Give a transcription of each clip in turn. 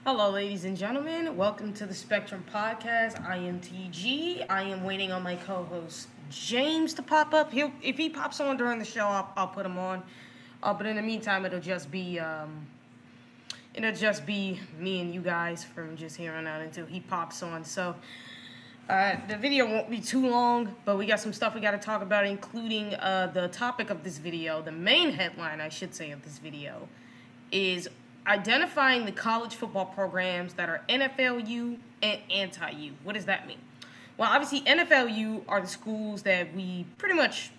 Hello, ladies and gentlemen. Welcome to the Spectrum Podcast. I am TG. I am waiting on my co-host James to pop up. If he pops on during the show, I'll put him on. But in the meantime, it'll just be me and you guys from just here on out until he pops on. So the video won't be too long, but we got some stuff we got to talk about, including the topic of this video. The main headline, I should say, of this video is identifying the college football programs that are NFLU and anti-U. What does that mean? Well, obviously, NFLU are the schools that we pretty much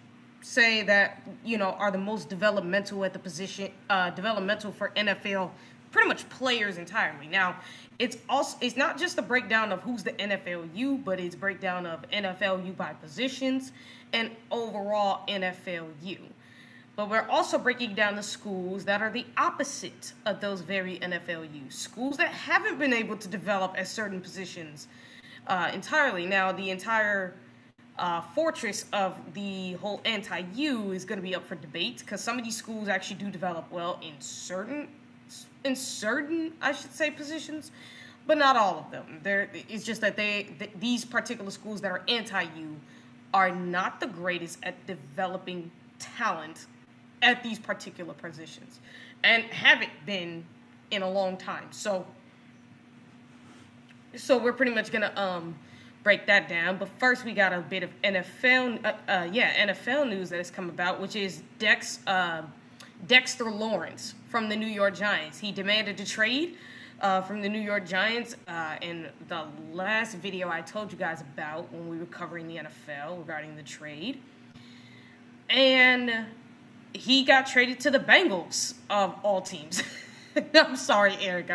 say that, are the most developmental at the position, developmental for NFL, pretty much players entirely. Now, it's not just a breakdown of who's the NFLU, but it's breakdown of NFLU by positions and overall NFLU. But we're also breaking down the schools that are the opposite of those very NFLU. Schools that haven't been able to develop at certain positions entirely. Now, the entire fortress of the whole anti-U is going to be up for debate because some of these schools actually do develop well in certain, I should say, positions, but not all of them. It's just that these particular schools that are anti-U are not the greatest at developing talent at these particular positions and haven't been in a long time. So we're pretty much gonna break that down. But first we got a bit of NFL news that has come about, which is Dexter Lawrence from the New York Giants. He demanded a trade from the New York Giants in the last video I told you guys about when we were covering the NFL regarding the trade. And he got traded to the Bengals of all teams. I'm sorry, Eric,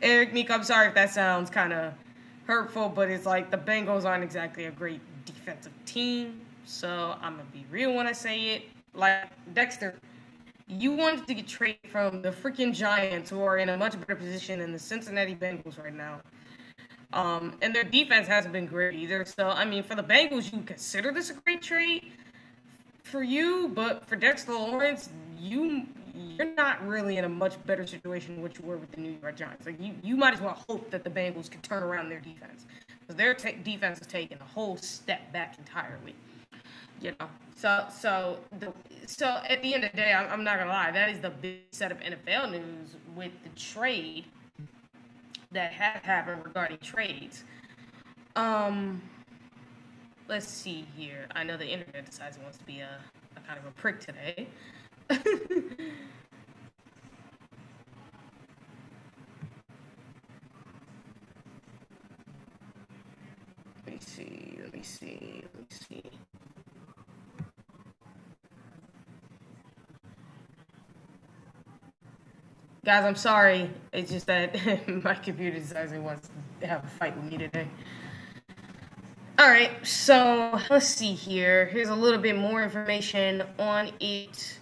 Eric Meek, I'm sorry if that sounds kind of hurtful, but it's like the Bengals aren't exactly a great defensive team, so I'm going to be real when I say it. Like, Dexter, you wanted to get traded from the freaking Giants, who are in a much better position than the Cincinnati Bengals right now. And their defense hasn't been great either, so, I mean, for the Bengals, you consider this a great trade for you, but for Dexter Lawrence, you're not really in a much better situation than what you were with the New York Giants. Like you might as well hope that the Bengals could turn around their defense, because their defense is taking a whole step back entirely. So at the end of the day, I'm not gonna lie, that is the big set of NFL news with the trade that has happened regarding trades. Let's see here. I know the internet decides it wants to be a kind of a prick today. Let me see. Guys, I'm sorry. It's just that my computer decides it wants to have a fight with me today. Alright, so let's see here. Here's a little bit more information on it,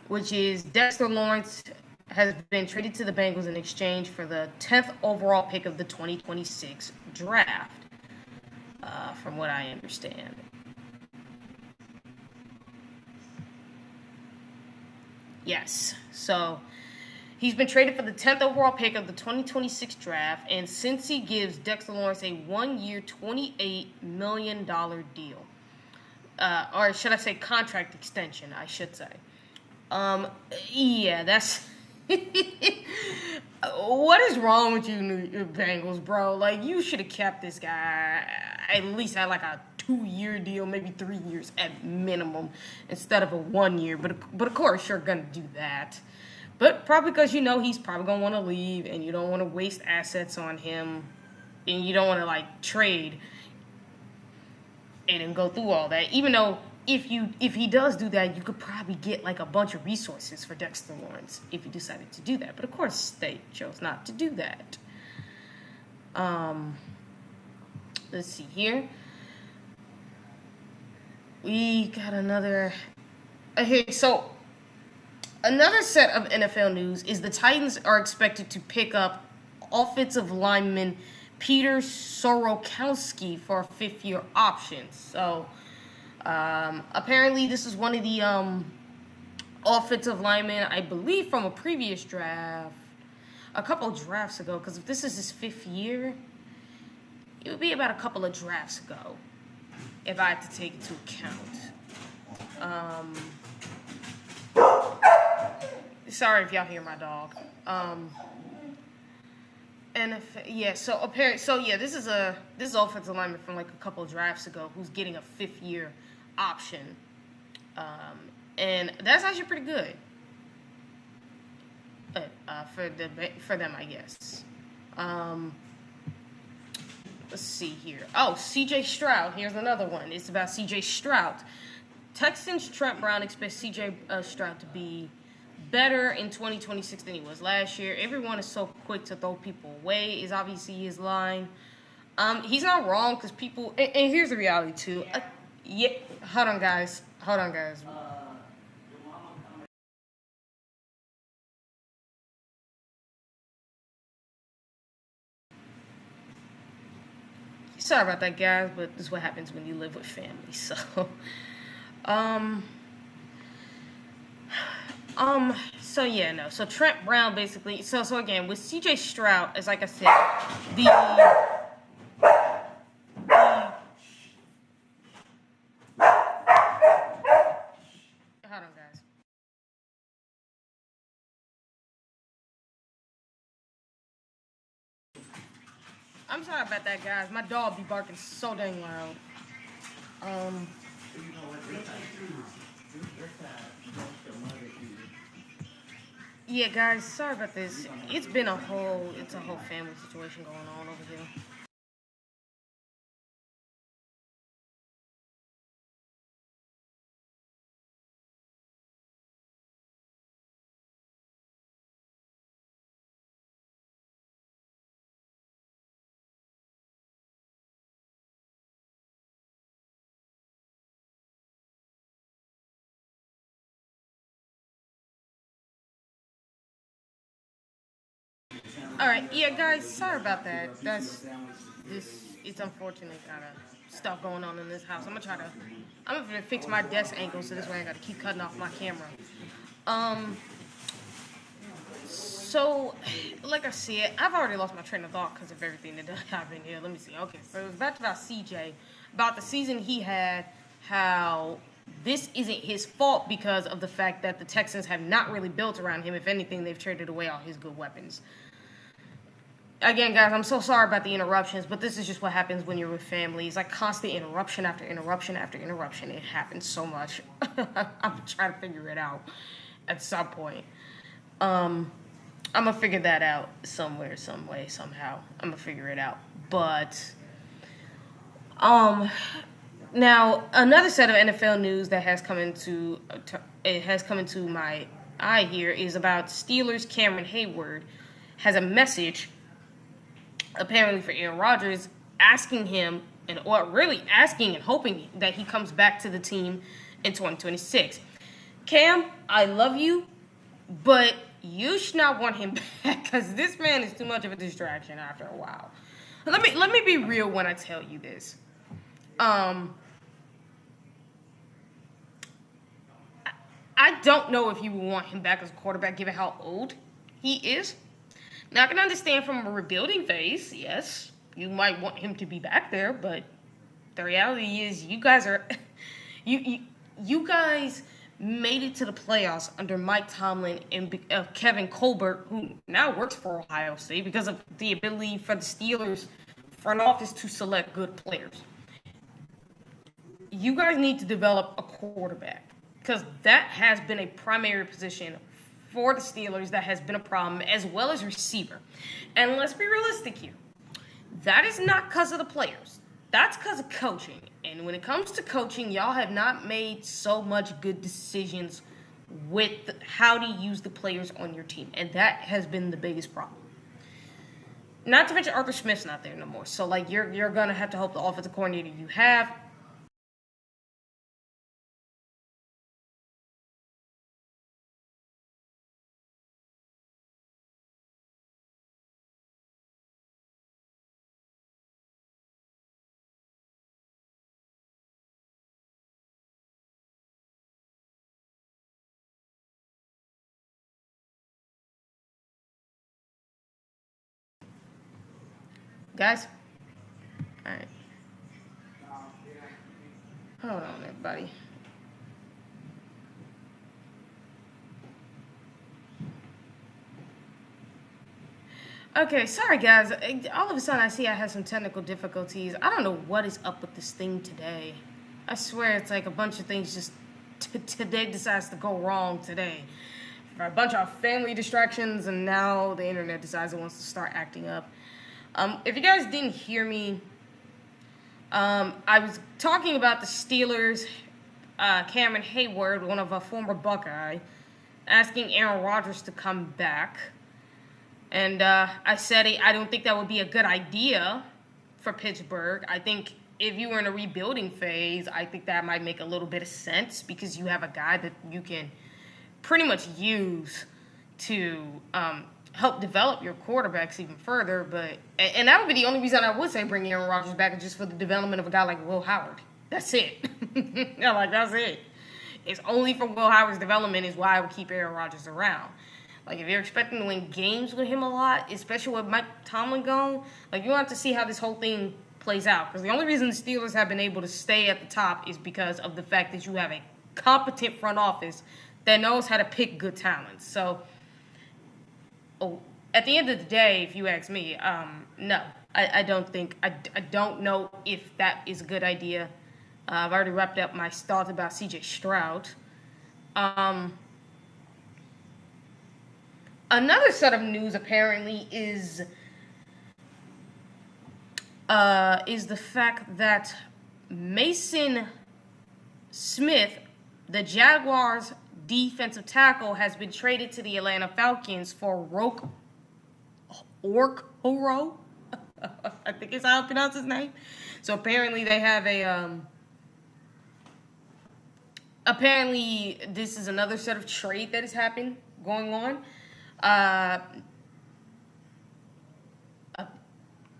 which is Dexter Lawrence has been traded to the Bengals in exchange for the 10th overall pick of the 2026 draft, from what I understand. Yes, so he's been traded for the 10th overall pick of the 2026 draft, and Cincy gives Dexter Lawrence a one-year, $28 million deal. Or should I say contract extension, I should say. Yeah, that's... What is wrong with you, New Bengals, bro? Like, you should have kept this guy at least at like a 2-year deal, maybe 3 years at minimum, instead of a 1 year. But of course, you're gonna do that. But probably because he's probably gonna want to leave, and you don't want to waste assets on him, and you don't want to like trade and then go through all that. Even though if he does do that, you could probably get like a bunch of resources for Dexter Lawrence if he decided to do that. But of course, they chose not to do that. Let's see here. We got another. Okay, so another set of NFL news is the Titans are expected to pick up offensive lineman Peter Sorokowski for a 5th-year option. So apparently this is one of the offensive linemen, I believe, from a previous draft. a couple drafts ago, because if this is his 5th year, it would be about a couple of drafts ago, if I had to take into account. Sorry if y'all hear my dog. And if yeah, this is offensive lineman from like a couple of drafts ago who's getting a 5th year option, and that's actually pretty good. For them, I guess. Let's see here. Oh, C.J. Stroud. Here's another one. It's about C.J. Stroud. Texans Trent Brown expects C.J. Stroud to be better in 2026 than he was last year. Everyone is so quick to throw people away is obviously his line. He's not wrong because people... And here's the reality, too. Hold on, guys. Sorry about that, guys, but this is what happens when you live with family. So, So Trent Brown basically. So again, with C.J. Stroud, as like I said, hold on, guys. I'm sorry about that, guys. My dog be barking so dang loud. Yeah, guys, sorry about this. It's a whole family situation going on over here. All right, yeah, guys, sorry about that. It's unfortunate kind of stuff going on in this house. I'm gonna fix my desk angle so this way I gotta keep cutting off my camera. So, like I said, I've already lost my train of thought because of everything that happened here. Let me see. Okay, so it was back about CJ, about the season he had, how this isn't his fault because of the fact that the Texans have not really built around him. If anything, they've traded away all his good weapons. Again, guys, I'm so sorry about the interruptions, but this is just what happens when you're with family. It's like constant interruption after interruption after interruption. It happens so much. I'm trying to figure it out at some point. I'm gonna figure that out somewhere, some way, somehow. I'm gonna figure it out. But now another set of NFL news that has come into my eye here is about Steelers. Cameron Hayward has a message apparently for Aaron Rodgers, asking him or really asking and hoping that he comes back to the team in 2026. Cam, I love you, but you should not want him back because this man is too much of a distraction after a while. Let me be real when I tell you this. I don't know if you would want him back as a quarterback given how old he is. Now, I can understand from a rebuilding phase, yes, you might want him to be back there, but the reality is you guys are you guys made it to the playoffs under Mike Tomlin and Kevin Colbert, who now works for Ohio State because of the ability for the Steelers front office to select good players. You guys need to develop a quarterback because that has been a primary position for the Steelers that has been a problem, as well as receiver. And let's be realistic here. That is not because of the players. That's because of coaching. And when it comes to coaching, y'all have not made so much good decisions with how to use the players on your team. And that has been the biggest problem. Not to mention Arthur Smith's not there no more. So, like, you're going to have to hope the offensive coordinator you have Guys? Alright. Hold on, everybody. Okay, sorry guys. All of a sudden I see I have some technical difficulties. I don't know what is up with this thing today. I swear it's like a bunch of things just today decides to go wrong today. A bunch of family distractions, and now the internet decides it wants to start acting up. If you guys didn't hear me, I was talking about the Steelers, Cameron Hayward, one of a former Buckeye, asking Aaron Rodgers to come back. And I said I don't think that would be a good idea for Pittsburgh. I think if you were in a rebuilding phase, I think that might make a little bit of sense because you have a guy that you can pretty much use to help develop your quarterbacks even further. And that would be the only reason I would say bring Aaron Rodgers back is just for the development of a guy like Will Howard. That's it. Yeah, like that's it. It's only for Will Howard's development is why I would keep Aaron Rodgers around. Like, if you're expecting to win games with him a lot, especially with Mike Tomlin gone, like, you want to see how this whole thing plays out. Because the only reason the Steelers have been able to stay at the top is because of the fact that you have a competent front office that knows how to pick good talent. So, at the end of the day, if you ask me, no. I don't know if that is a good idea. I've already wrapped up my thoughts about C.J. Stroud. Another set of news apparently is the fact that Mason Smith, the Jaguars' defensive tackle, has been traded to the Atlanta Falcons for Ork-Horo. I think is how I pronounce his name. So apparently they have apparently this is another set of trade that is going on.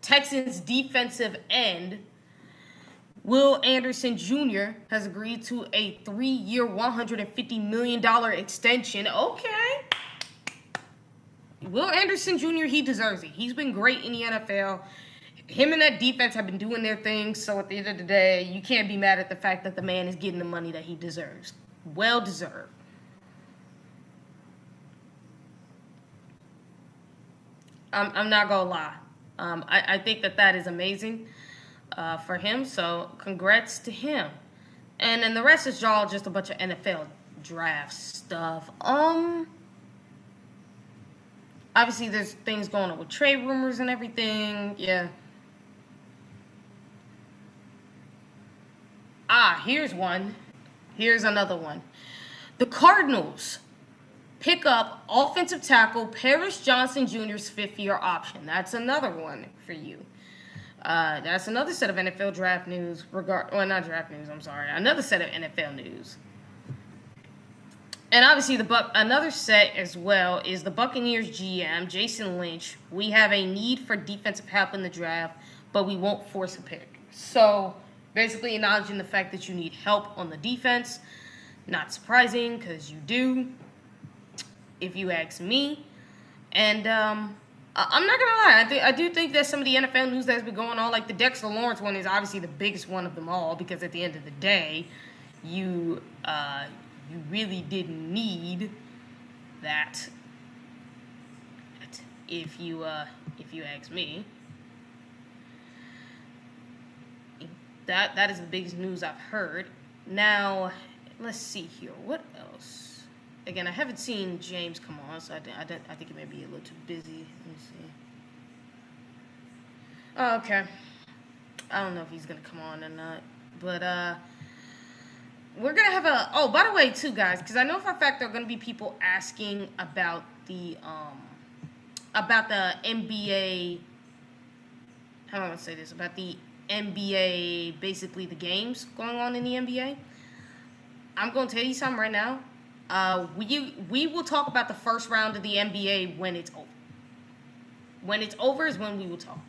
Texans defensive end Will Anderson Jr. has agreed to a 3-year, $150 million extension. Okay. Will Anderson Jr., he deserves it. He's been great in the NFL. Him and that defense have been doing their thing, so at the end of the day, you can't be mad at the fact that the man is getting the money that he deserves. Well deserved. I'm not gonna lie. I think that is amazing for him. So congrats to him. And then the rest is all just a bunch of NFL draft stuff. Obviously there's things going on with trade rumors and everything. Yeah. Here's one. Here's another one. The Cardinals pick up offensive tackle Paris Johnson Jr.'s 5th-year option. That's another one for you. That's another set of NFL draft news. Not draft news, I'm sorry. Another set of NFL news. And obviously, another set as well is the Buccaneers GM, Jason Lynch. We have a need for defensive help in the draft, but we won't force a pick. So, basically acknowledging the fact that you need help on the defense. Not surprising, because you do, if you ask me. And I'm not going to lie. I do think that some of the NFL news that's been going on, like the Dexter Lawrence one is obviously the biggest one of them all, because at the end of the day, you really didn't need that, if you ask me. That is the biggest news I've heard. Now, let's see here. What else? Again, I haven't seen James come on, so I think he may be a little too busy. Let me see. Oh, okay. I don't know if he's going to come on or not. But, we're going to have a... Oh, by the way, too, guys, because I know for a fact there are going to be people asking about the NBA... How am I going to say this? About the NBA, basically the games going on in the NBA. I'm going to tell you something right now. We will talk about the first round of the NBA when it's over. When it's over is when we will talk.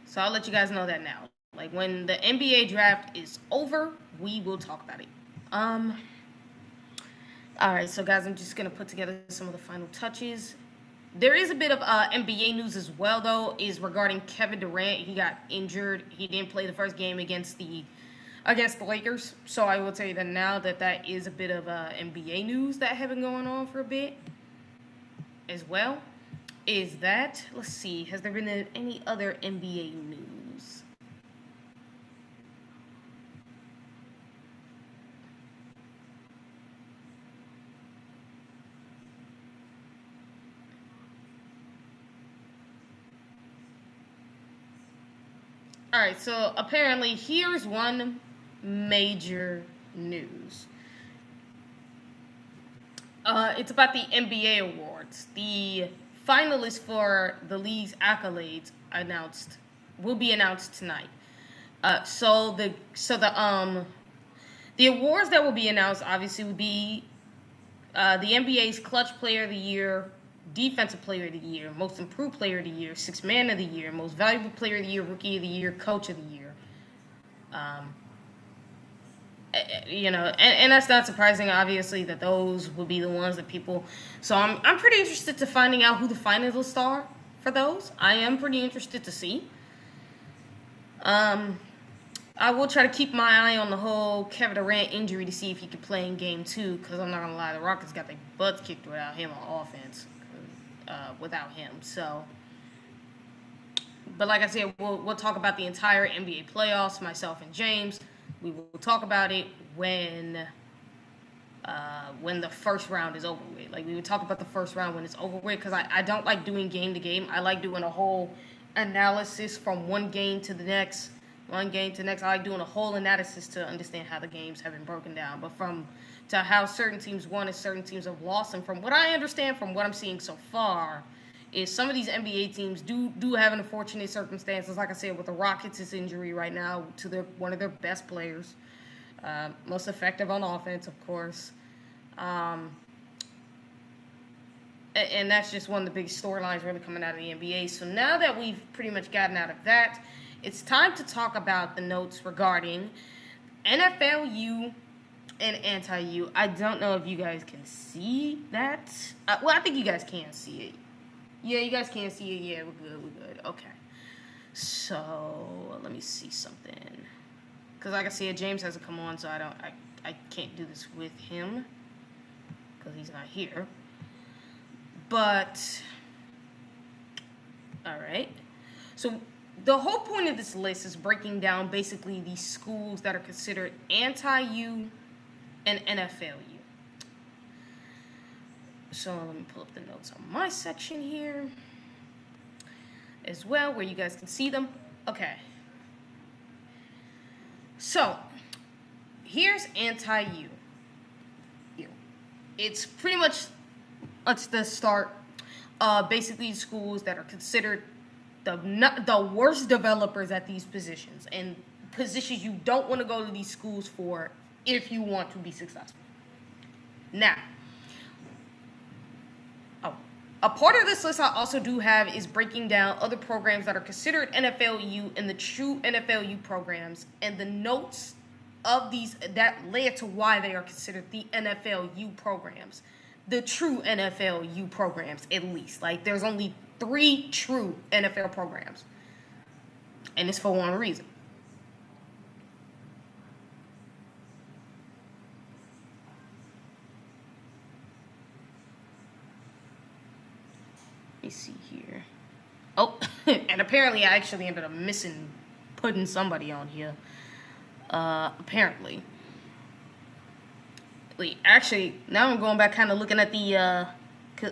So I'll let you guys know that now. Like, when the NBA draft is over, we will talk about it. Alright, so guys, I'm just going to put together some of the final touches. There is a bit of NBA news as well, though, is regarding Kevin Durant. He got injured. He didn't play the first game against the Lakers. So I will tell you that now that is a bit of NBA news that have been going on for a bit as well. Is that, let's see, has there been any other NBA news? Alright, so apparently here's one major news. It's about the NBA awards. The finalists for the league's accolades will be announced tonight. So the awards that will be announced obviously would be the NBA's Clutch Player of the Year, Defensive Player of the Year, Most Improved Player of the Year, Sixth Man of the Year, Most Valuable Player of the Year, Rookie of the Year, Coach of the Year. And that's not surprising, obviously, that those will be the ones that people. So I'm pretty interested to finding out who the finalists are for those. I am pretty interested to see. I will try to keep my eye on the whole Kevin Durant injury to see if he can play in Game 2, because I'm not going to lie, the Rockets got their butts kicked without him on offense. So, but like I said, we'll talk about the entire NBA playoffs, myself and James. We will talk about it when the first round is over with. Like, we would talk about the first round when it's over with, because I don't like doing game to game. I like doing a whole analysis from one game to the next. I like doing a whole analysis to understand how the games have been broken down. But to how certain teams won and certain teams have lost, and from what I understand, from what I'm seeing so far, is some of these NBA teams do have unfortunate circumstances. Like I said, with the Rockets' injury right now to one of their best players, most effective on offense, of course. And that's just one of the big storylines really coming out of the NBA. So now that we've pretty much gotten out of that, it's time to talk about the notes regarding NFLU and anti-U. I don't know if you guys can see that. I think you guys can see it. Yeah, you guys can see it. Yeah, we're good. Okay. So, let me see something. Because like I said, James hasn't come on, so I can't do this with him. Because he's not here. But, alright. So, the whole point of this list is breaking down basically the schools that are considered anti-U and NFLU. So let me pull up the notes on my section here as well, where you guys can see them. Okay. So, here's anti-U. It's pretty much, let's start, basically schools that are considered the worst developers at these positions, and positions you don't want to go to these schools for if you want to be successful. Now, a part of this list I also do have is breaking down other programs that are considered NFLU and the true NFLU programs, and the notes of these that led to why they are considered the NFLU programs. The true NFLU programs, at least. Like, there's only 3 true NFL programs. And it's for one reason. Let me see here. Oh, and apparently I actually ended up putting somebody on here. Apparently. Wait, actually, now I'm going back kind of looking at the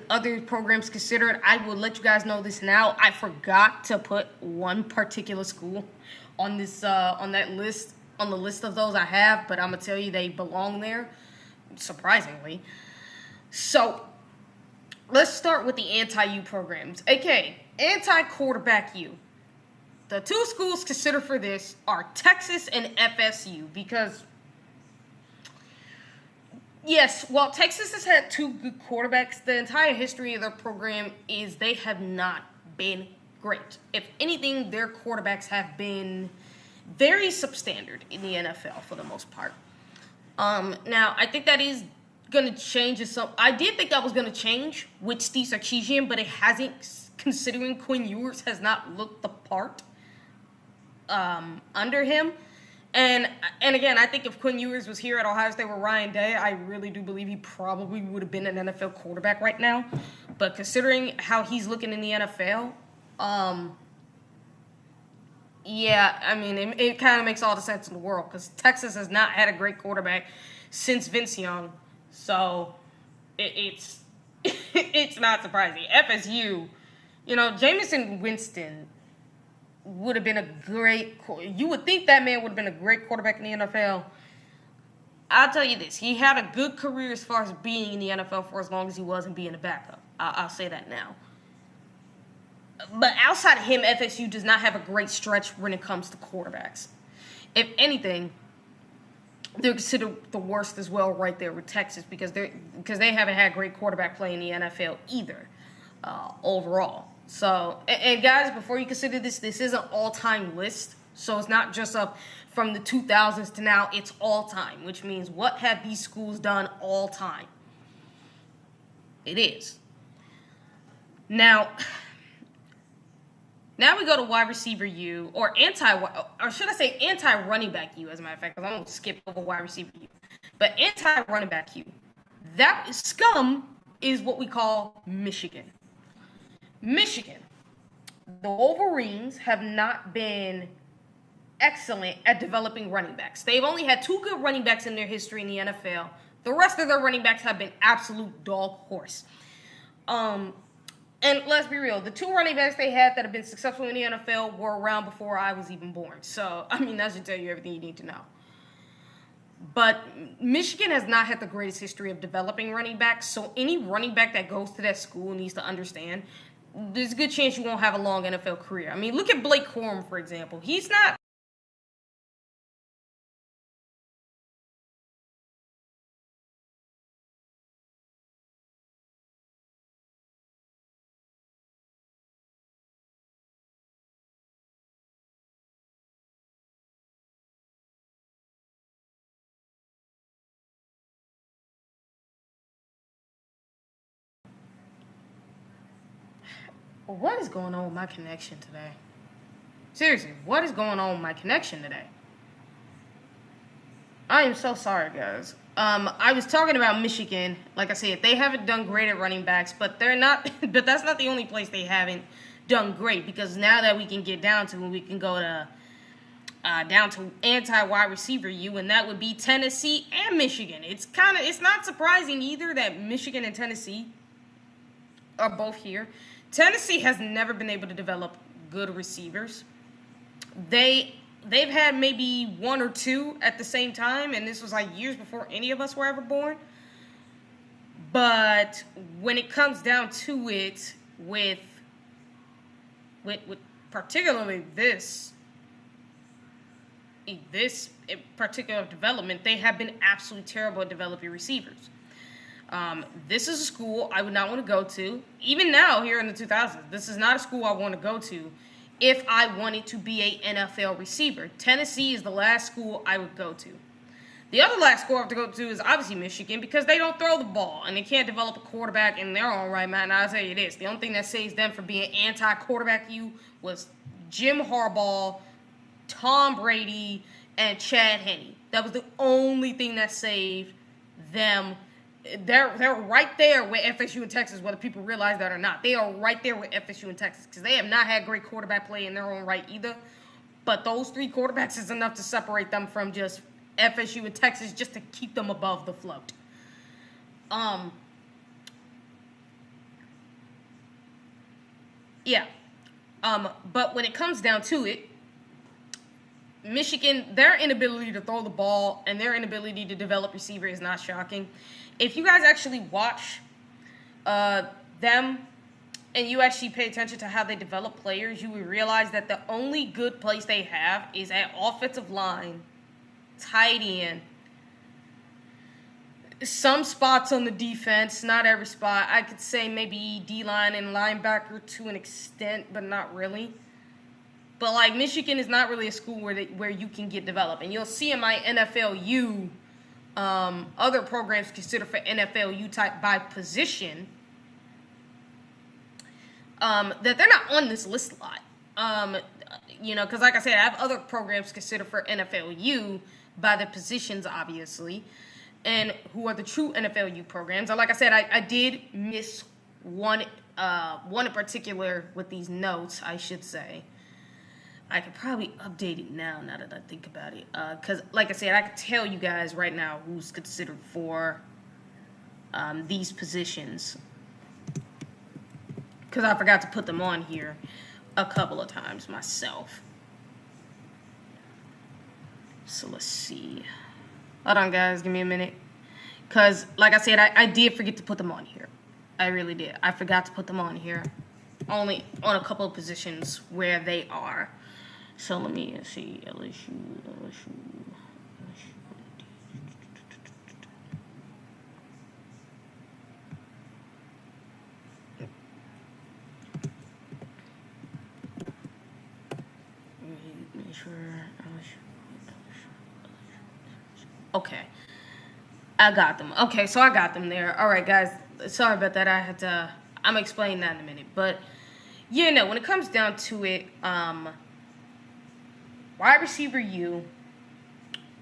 other programs considered. I will let you guys know this now. I forgot to put one particular school on this on the list of those I have, but I'm gonna tell you they belong there, surprisingly. So let's start with the anti-U programs, aka anti-quarterback U. The 2 schools considered for this are Texas and FSU, because yes, while Texas has had 2 good quarterbacks, the entire history of their program is they have not been great. If anything, their quarterbacks have been very substandard in the NFL for the most part. Now, I think that is going to change. I did think that was going to change with Steve Sarkisian, but it hasn't, considering Quinn Ewers has not looked the part under him. And again, I think if Quinn Ewers was here at Ohio State with Ryan Day, I really do believe he probably would have been an NFL quarterback right now. But considering how he's looking in the NFL, yeah, I mean, it kind of makes all the sense in the world because Texas has not had a great quarterback since Vince Young. So it's it's not surprising. FSU, Jameis Winston would have been a great. You would think that man would have been a great quarterback in the NFL. I'll tell you this: he had a good career as far as being in the NFL for as long as he was and being a backup. I'll say that now. But outside of him, FSU does not have a great stretch when it comes to quarterbacks. If anything, they're considered the worst as well right there with Texas because they haven't had great quarterback play in the NFL either overall. So, and guys, before you consider this is an all-time list. So it's not just up from the 2000s to now. It's all-time, which means what have these schools done all time? It is. Now we go to wide receiver U, or should I say anti-running back U, as a matter of fact, because I'm going to skip over wide receiver U. But anti-running back U. That scum is what we call Michigan. Michigan. The Wolverines have not been excellent at developing running backs. They've only had 2 good running backs in their history in the NFL. The rest of their running backs have been absolute dog horse. And let's be real, the 2 running backs they had that have been successful in the NFL were around before I was even born. So, I mean, that should tell you everything you need to know. But Michigan has not had the greatest history of developing running backs, so any running back that goes to that school needs to understand there's a good chance you won't have a long NFL career. I mean, look at Blake Corum, for example. He's not What is going on with my connection today? Seriously, what is going on with my connection today? I am so sorry, guys. I was talking about Michigan. Like I said, they haven't done great at running backs, but they're not. But that's not the only place they haven't done great. Because now that we can get down to, we can go to down to anti-wide receiver U, and that would be Tennessee and Michigan. It's not surprising either that Michigan and Tennessee are both here. Tennessee has never been able to develop good receivers. They've had maybe 1 or 2 at the same time, and this was like years before any of us were ever born. But when it comes down to it, with particularly this particular development, they have been absolutely terrible at developing receivers. This is a school I would not want to go to. Even now, here in the 2000s, this is not a school I want to go to if I wanted to be an NFL receiver. Tennessee is the last school I would go to. The other last school I have to go to is obviously Michigan because they don't throw the ball and they can't develop a quarterback in their own right, man. And I'll tell you this. The only thing that saves them from being anti-quarterback U was Jim Harbaugh, Tom Brady, and Chad Henne. That was the only thing that saved them. They're right there with FSU and Texas, whether people realize that or not. They are right there with FSU and Texas because they have not had great quarterback play in their own right either. But those 3 quarterbacks is enough to separate them from just FSU and Texas just to keep them above the float. Yeah. But when it comes down to it, Michigan, their inability to throw the ball and their inability to develop receiver is not shocking. If you guys actually watch them and you actually pay attention to how they develop players, you will realize that the only good place they have is at offensive line, tight end, some spots on the defense, not every spot. I could say maybe D-line and linebacker to an extent, but not really. But like Michigan is not really a school where you can get developed, and you'll see in my NFLU, other programs considered for NFLU type by position, that they're not on this list a lot. Because like I said, I have other programs considered for NFLU by the positions, obviously, and who are the true NFLU programs. And like I said, I did miss one in particular with these notes, I should say. I could probably update it now that I think about it. Because, like I said, I can tell you guys right now who's considered for these positions. Because I forgot to put them on here a couple of times myself. So let's see. Hold on, guys. Give me a minute. Because, like I said, I did forget to put them on here. I really did. I forgot to put them on here. Only on a couple of positions where they are. So let me see. LSU. Make sure. Okay. I got them. Okay, so I got them there. All right, guys. Sorry about that. I'm explaining that in a minute. But, when it comes down to it, wide receiver U,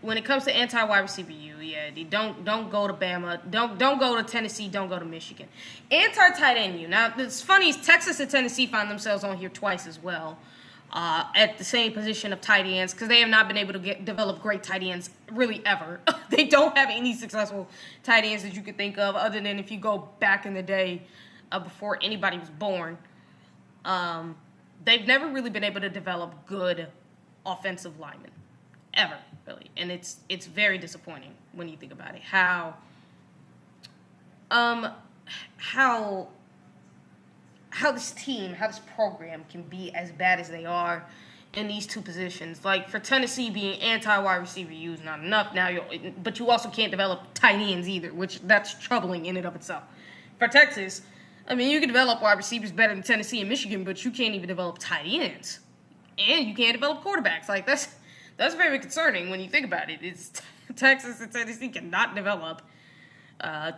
when it comes to anti-wide receiver U, don't go to Bama, don't go to Tennessee, don't go to Michigan. Anti-tight end U. Now, it's funny, Texas and Tennessee find themselves on here twice as well, at the same position of tight ends, because they have not been able to develop great tight ends really ever. They don't have any successful tight ends that you could think of, other than if you go back in the day, before anybody was born. They've never really been able to develop good offensive linemen, ever, really. And it's very disappointing when you think about it. How this team, how this program can be as bad as they are in these two positions. Like, for Tennessee, being anti-wide receiver U is not enough now, but you also can't develop tight ends either, which that's troubling in and of itself. For Texas, I mean, you can develop wide receivers better than Tennessee and Michigan, but you can't even develop tight ends. And you can't develop quarterbacks. Like, that's very concerning when you think about it. It's Texas and Tennessee cannot develop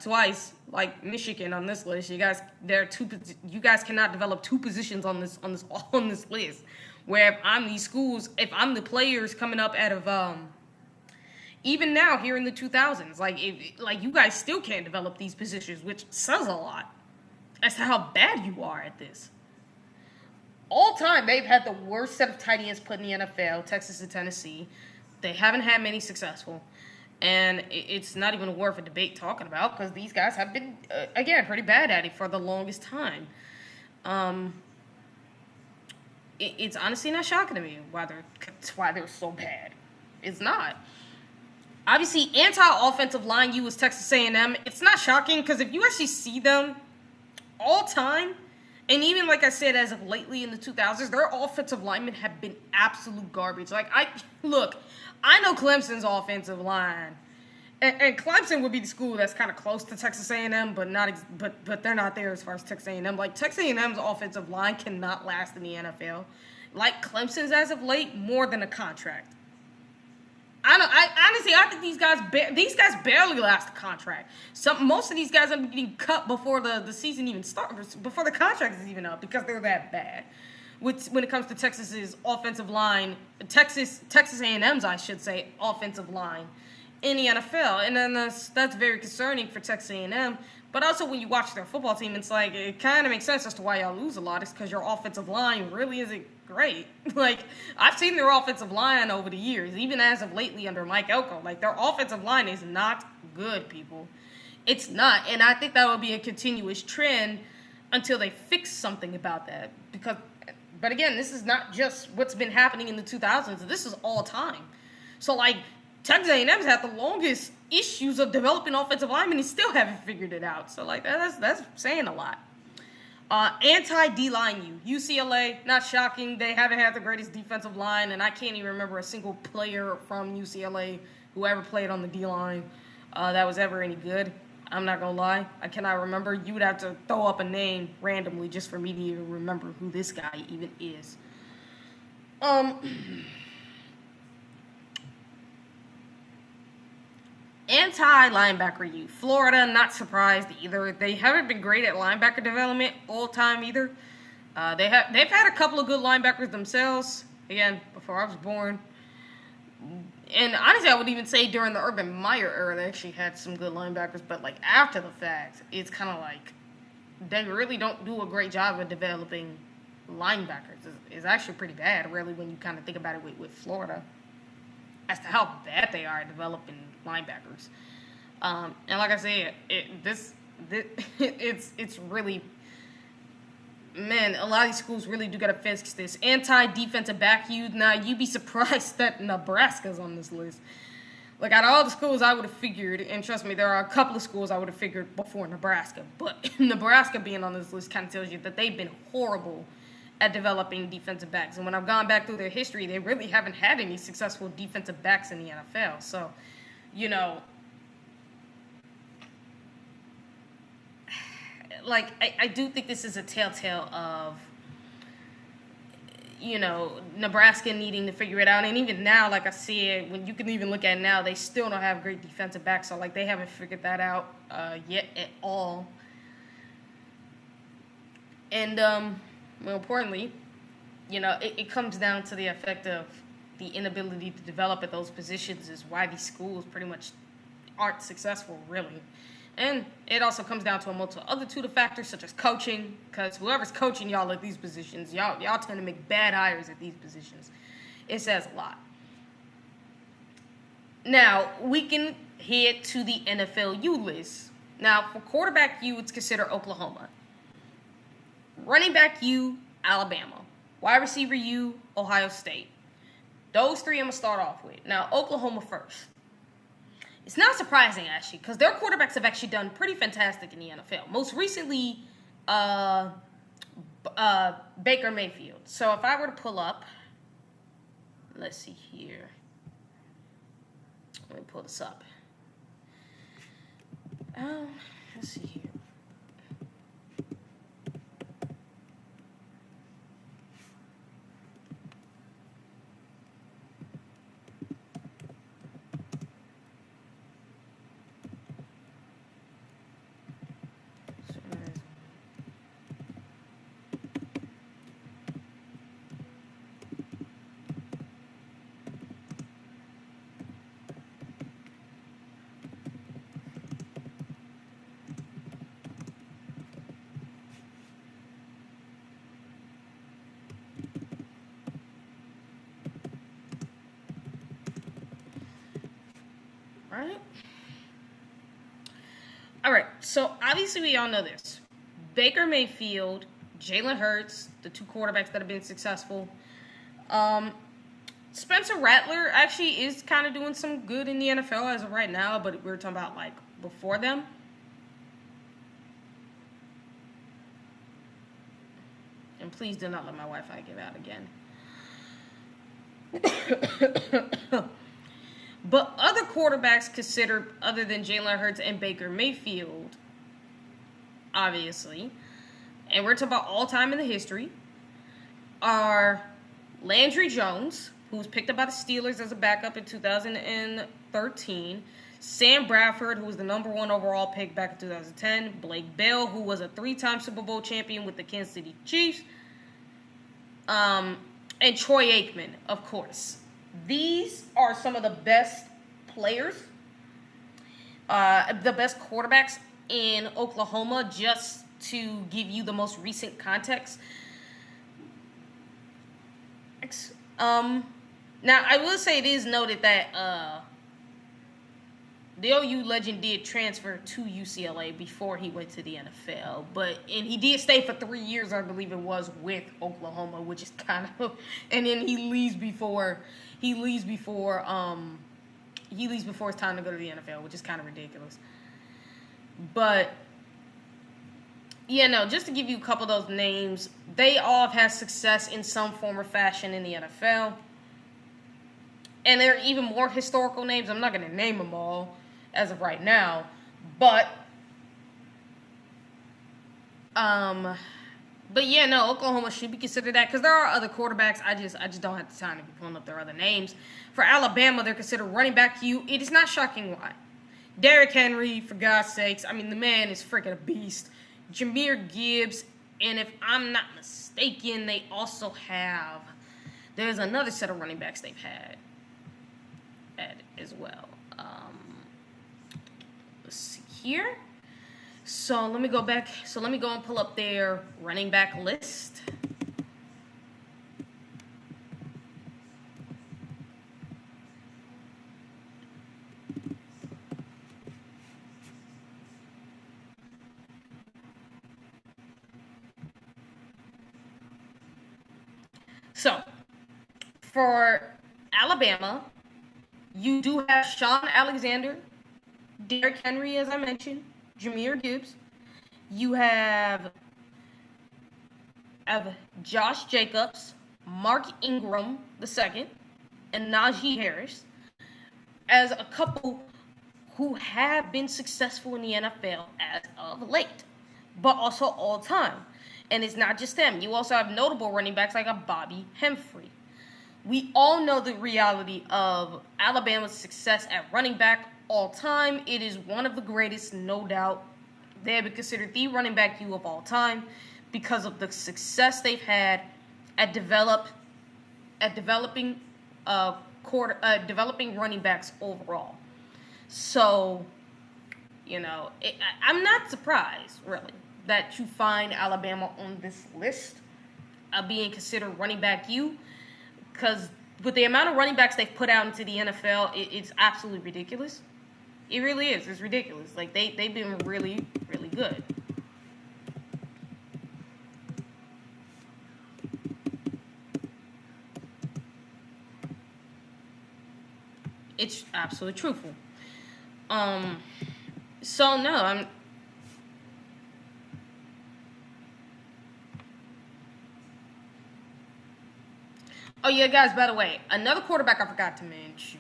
twice, like Michigan on this list. You guys cannot develop two positions on this list. Where if I'm these schools, if I'm the players coming up out of even now here in the 2000s, like you guys still can't develop these positions, which says a lot as to how bad you are at this. All time, they've had the worst set of tight ends put in the NFL, Texas and Tennessee. They haven't had many successful. And it's not even worth a debate talking about, because these guys have been, again, pretty bad at it for the longest time. It's honestly not shocking to me why they're so bad. It's not. Obviously, anti-offensive line U is Texas A&M. It's not shocking, because if you actually see them all time, and even, like I said, as of lately in the 2000s, their offensive linemen have been absolute garbage. Like, I know Clemson's offensive line, and Clemson would be the school that's kind of close to Texas A&M, but they're not there as far as Texas A&M. Like, Texas A&M's offensive line cannot last in the NFL. Like Clemson's as of late, more than a contract. I think these guys barely last a contract. Most of these guys are getting cut before the season even starts, before the contract is even up, because they're that bad. When it comes to Texas's offensive line, Texas A&M's, I should say, offensive line in the NFL, and then that's very concerning for Texas A&M. But also, when you watch their football team, it's like, it kind of makes sense as to why y'all lose a lot. It's because your offensive line really isn't great. Like, I've seen their offensive line over the years, even as of lately under Mike Elko. Like, their offensive line is not good, people. It's not. And I think that will be a continuous trend until they fix something about that. But again, this is not just what's been happening in the 2000s. This is all time. So, like, Texas A&M's had the longest issues of developing offensive linemen and still haven't figured it out. So, like, that's saying a lot. Anti-D-line U. UCLA, not shocking. They haven't had the greatest defensive line, and I can't even remember a single player from UCLA who ever played on the D-line that was ever any good. I'm not going to lie. I cannot remember. You would have to throw up a name randomly just for me to even remember who this guy even is. Anti-linebacker youth. Florida, not surprised either. They haven't been great at linebacker development all time either. They've had a couple of good linebackers themselves. Again, before I was born. And honestly, I would even say during the Urban Meyer era, they actually had some good linebackers. But like after the fact, it's kind of like they really don't do a great job of developing linebackers. It's actually pretty bad, really, when you kind of think about it with Florida, as to how bad they are at developing linebackers. And like I said, it's really, man, a lot of these schools really do gotta fix this. Anti-defensive back youth. Now, you'd be surprised that Nebraska's on this list. Like, out of all the schools I would have figured, and trust me, there are a couple of schools I would have figured before Nebraska, but Nebraska being on this list kind of tells you that they've been horrible at developing defensive backs. And when I've gone back through their history, they really haven't had any successful defensive backs in the NFL. So, you know, like, I do think this is a telltale of, you know, Nebraska needing to figure it out. And even now, like I said, when you can even look at it now, they still don't have great defensive backs. So, like, they haven't figured that out yet at all. And, more importantly, you know, it comes down to the effect of the inability to develop at those positions is why these schools pretty much aren't successful, really. And it also comes down to a multitude of factors, such as coaching, because whoever's coaching y'all at these positions, y'all tend to make bad hires at these positions. It says a lot. Now, we can head to the NFL U list. Now, for quarterback U, it's considered Oklahoma. Running back U, Alabama. Wide receiver U, Ohio State. Those three I'm going to start off with. Now, Oklahoma first. It's not surprising, actually, because their quarterbacks have actually done pretty fantastic in the NFL. Most recently, Baker Mayfield. So if I were to pull up, let's see here. Let me pull this up. Let's see here. Right? All right, so obviously we all know this. Baker Mayfield, Jalen Hurts, the two quarterbacks that have been successful. Spencer Rattler actually is kind of doing some good in the NFL as of right now, but we're talking about, like, before them. And please do not let my Wi-Fi give out again. But other quarterbacks considered, other than Jalen Hurts and Baker Mayfield, obviously, and we're talking about all time in the history, are Landry Jones, who was picked up by the Steelers as a backup in 2013, Sam Bradford, who was the number 1 overall pick back in 2010, Blake Bell, who was a 3-time Super Bowl champion with the Kansas City Chiefs, and Troy Aikman, of course. These are some of the best players, the best quarterbacks in Oklahoma, just to give you the most recent context. Now, I will say it is noted that the OU legend did transfer to UCLA before he went to the NFL, and he did stay for 3 years, I believe it was, with Oklahoma, which is kind of, and then he leaves before it's time to go to the NFL, which is kind of ridiculous. But yeah, no, just to give you a couple of those names, they all have had success in some form or fashion in the NFL. And there are even more historical names. I'm not going to name them all as of right now. But But yeah, no, Oklahoma should be considered that because there are other quarterbacks. I just don't have the time to be pulling up their other names. For Alabama, they're considered running back Q. It is not shocking why. Derrick Henry, for God's sakes, I mean the man is freaking a beast. Jahmyr Gibbs, and if I'm not mistaken, they also have. There's another set of running backs they've had as well. Let's see here. So let me go back. So let me go and pull up their running back list. So for Alabama, you do have Sean Alexander, Derrick Henry, as I mentioned, Jahmyr Gibbs. You have Josh Jacobs, Mark Ingram II, and Najee Harris as a couple who have been successful in the NFL as of late, but also all time. And it's not just them. You also have notable running backs like a Bobby Hemfrey. We all know the reality of Alabama's success at running back all time. It is one of the greatest, no doubt. They have been considered the running back U of all time because of the success they've had at developing running backs overall. So, I'm not surprised, really, that you find Alabama on this list of being considered running back U, because with the amount of running backs they've put out into the NFL, it's absolutely ridiculous. It really is. It's ridiculous. Like, they've been really, really good. It's absolutely truthful. So no, Oh yeah, guys, by the way, another quarterback I forgot to mention.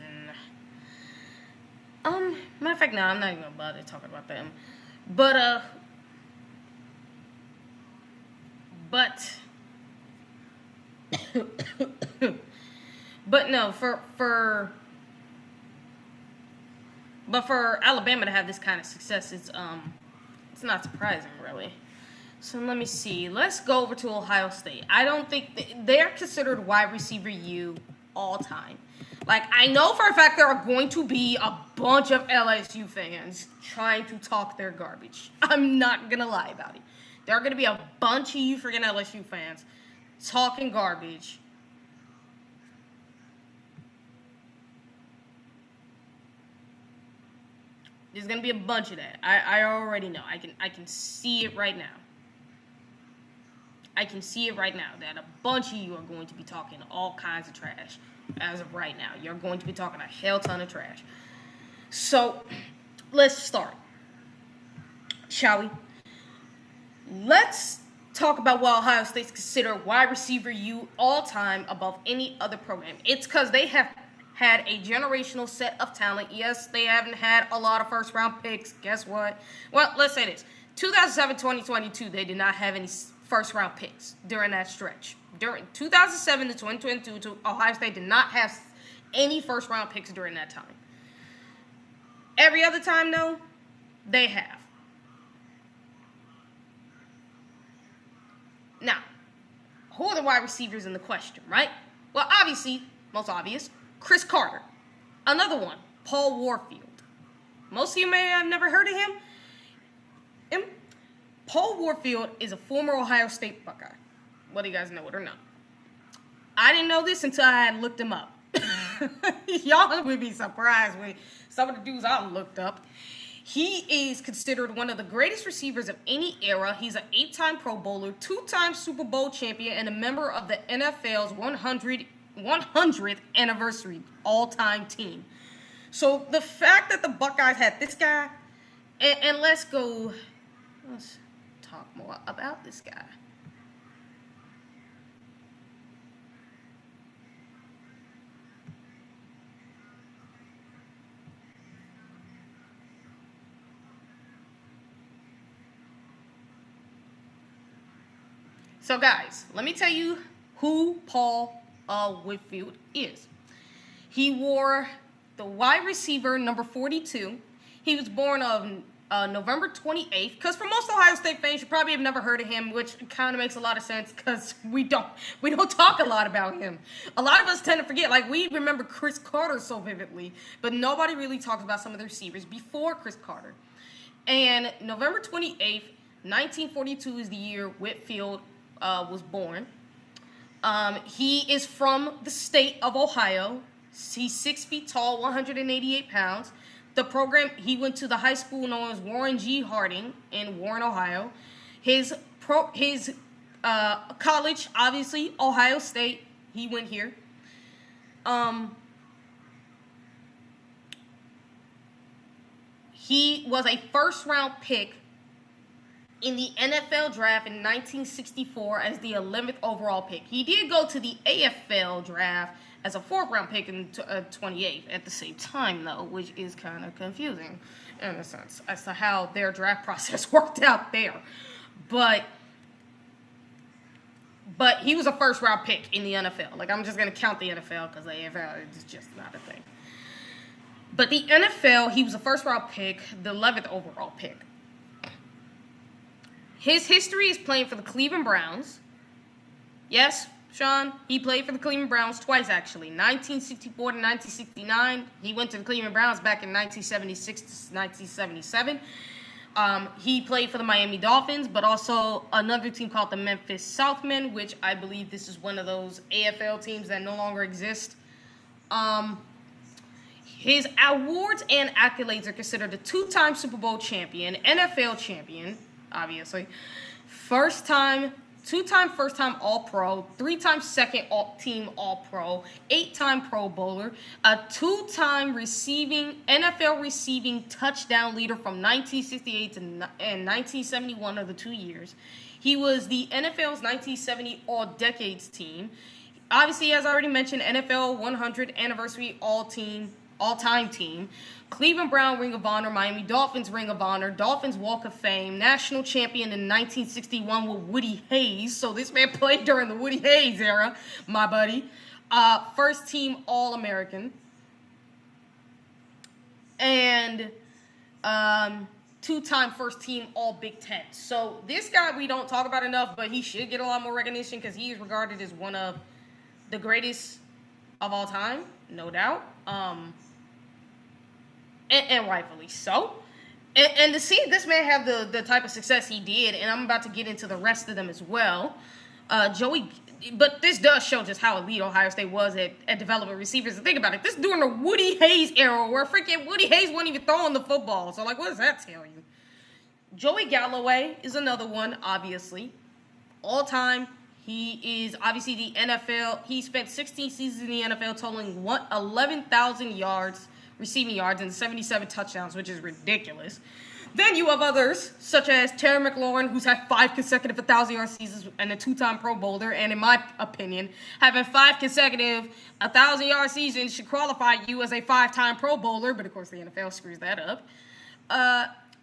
Matter of fact, no, I'm not even gonna bother talking about them. But but no, for Alabama to have this kind of success, it's not surprising, really. So let me see. Let's go over to Ohio State. I don't think they're considered wide receiver U all time. Like, I know for a fact there are going to be a bunch of LSU fans trying to talk their garbage. I'm not going to lie about it. There are going to be a bunch of you freaking LSU fans talking garbage. There's going to be a bunch of that. I already know. I can see it right now. I can see it right now that a bunch of you are going to be talking all kinds of trash as of right now. You're going to be talking a hell ton of trash. So, let's start. Shall we? Let's talk about what Ohio State's considered wide receiver U all time above any other program. It's because they have had a generational set of talent. Yes, they haven't had a lot of first-round picks. Guess what? Well, let's say this. 2007-2022, they did not have any first-round picks during that stretch. During 2007 to 2022, Ohio State did not have any first-round picks during that time. Every other time, though, they have. Now, who are the wide receivers in the question, right? Well, obviously, most obvious, Chris Carter. Another one, Paul Warfield. Most of you may have never heard of him. Paul Warfield is a former Ohio State Buckeye, whether you guys know it or not. I didn't know this until I had looked him up. Y'all would be surprised with some of the dudes I looked up. He is considered one of the greatest receivers of any era. He's an 8-time Pro Bowler, 2-time Super Bowl champion, and a member of the NFL's 100th anniversary all-time team. So the fact that the Buckeyes had this guy, and let's talk more about this guy. So, guys, let me tell you who Paul Whitfield is. He wore the wide receiver number 42. He was born on November 28th. Because for most Ohio State fans, you probably have never heard of him, which kind of makes a lot of sense because we don't talk a lot about him. A lot of us tend to forget. Like, we remember Cris Carter so vividly, but nobody really talks about some of the receivers before Cris Carter. And November 28th, 1942 is the year Whitfield was born. He is from the state of Ohio. He's 6 feet tall, 188 pounds. The program, he went to the high school known as Warren G. Harding in Warren, Ohio. His college, obviously, Ohio State. He went here. He was a first-round pick in the NFL draft in 1964 as the 11th overall pick. He did go to the AFL draft as a 4th-round pick in 28th at the same time, though, which is kind of confusing in a sense as to how their draft process worked out there. But he was a first-round pick in the NFL. Like, I'm just going to count the NFL because the AFL is just not a thing. But the NFL, he was a first-round pick, the 11th overall pick. His history is playing for the Cleveland Browns. Yes, Sean, he played for the Cleveland Browns twice, actually. 1964 to 1969. He went to the Cleveland Browns back in 1976 to 1977. He played for the Miami Dolphins, but also another team called the Memphis Southmen, which I believe this is one of those AFL teams that no longer exist. His awards and accolades are considered a 2-time Super Bowl champion, NFL champion, obviously, 2-time first-time All-Pro, 3-time second-team All-Pro, 8-time Pro Bowler, a 2-time NFL receiving touchdown leader from 1968 and 1971 of the 2 years. He was the NFL's 1970 All-Decades team. Obviously, as I already mentioned, NFL 100 anniversary all-time team, Cleveland Brown Ring of Honor, Miami Dolphins Ring of Honor, Dolphins Walk of Fame, national champion in 1961 with Woody Hayes. So this man played during the Woody Hayes era, my buddy. First team All-American. And 2-time first team All-Big Ten. So this guy we don't talk about enough, but he should get a lot more recognition because he is regarded as one of the greatest of all time, no doubt. And rightfully so. And to see this man have the type of success he did, and I'm about to get into the rest of them as well. But this does show just how elite Ohio State was at developing receivers. And think about it, this is during the Woody Hayes era where freaking Woody Hayes wasn't even throwing the football. So, like, what does that tell you? Joey Galloway is another one, obviously. All time, he is obviously the NFL. He spent 16 seasons in the NFL, totaling 11,000 yards, receiving yards, and 77 touchdowns, which is ridiculous. Then you have others, such as Terry McLaurin, who's had 5 consecutive 1,000-yard seasons and a 2-time Pro Bowler, and in my opinion, having 5 consecutive 1,000-yard seasons should qualify you as a 5-time Pro Bowler, but of course the NFL screws that up.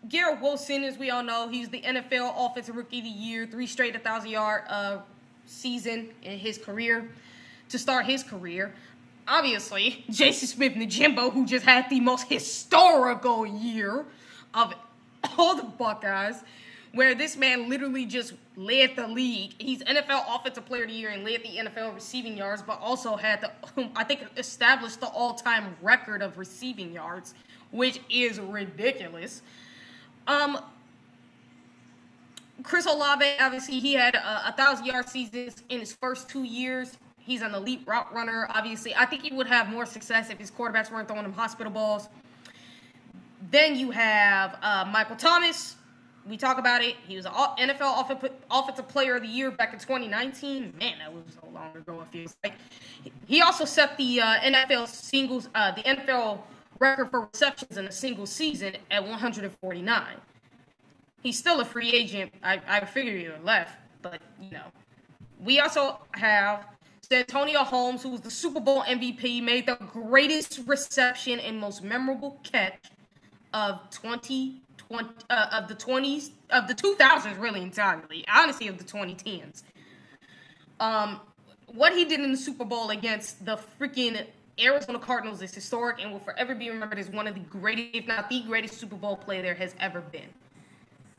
Garrett Wilson, as we all know, he's the NFL Offensive Rookie of the Year, 3 straight 1,000-yard season in his career, to start his career. Obviously, Jason Smith-Njigba, who just had the most historical year of all the Buckeyes, where this man literally just led the league. He's NFL Offensive Player of the Year and led the NFL receiving yards, but also had established the all-time record of receiving yards, which is ridiculous. Chris Olave, obviously, he had 1,000-yard seasons in his first 2 years. He's an elite route runner, obviously. I think he would have more success if his quarterbacks weren't throwing him hospital balls. Then you have Michael Thomas. We talk about it. He was an NFL Offensive Player of the Year back in 2019. Man, that was so long ago, it feels like. He also set the NFL record for receptions in a single season at 149. He's still a free agent. I figure he would left, but, you know. We also have Santonio Holmes, who was the Super Bowl MVP, made the greatest reception and most memorable catch of the 20s, of the 2000s, really entirely. Honestly, of the 2010s. What he did in the Super Bowl against the freaking Arizona Cardinals is historic and will forever be remembered as one of the greatest, if not the greatest, Super Bowl play there has ever been.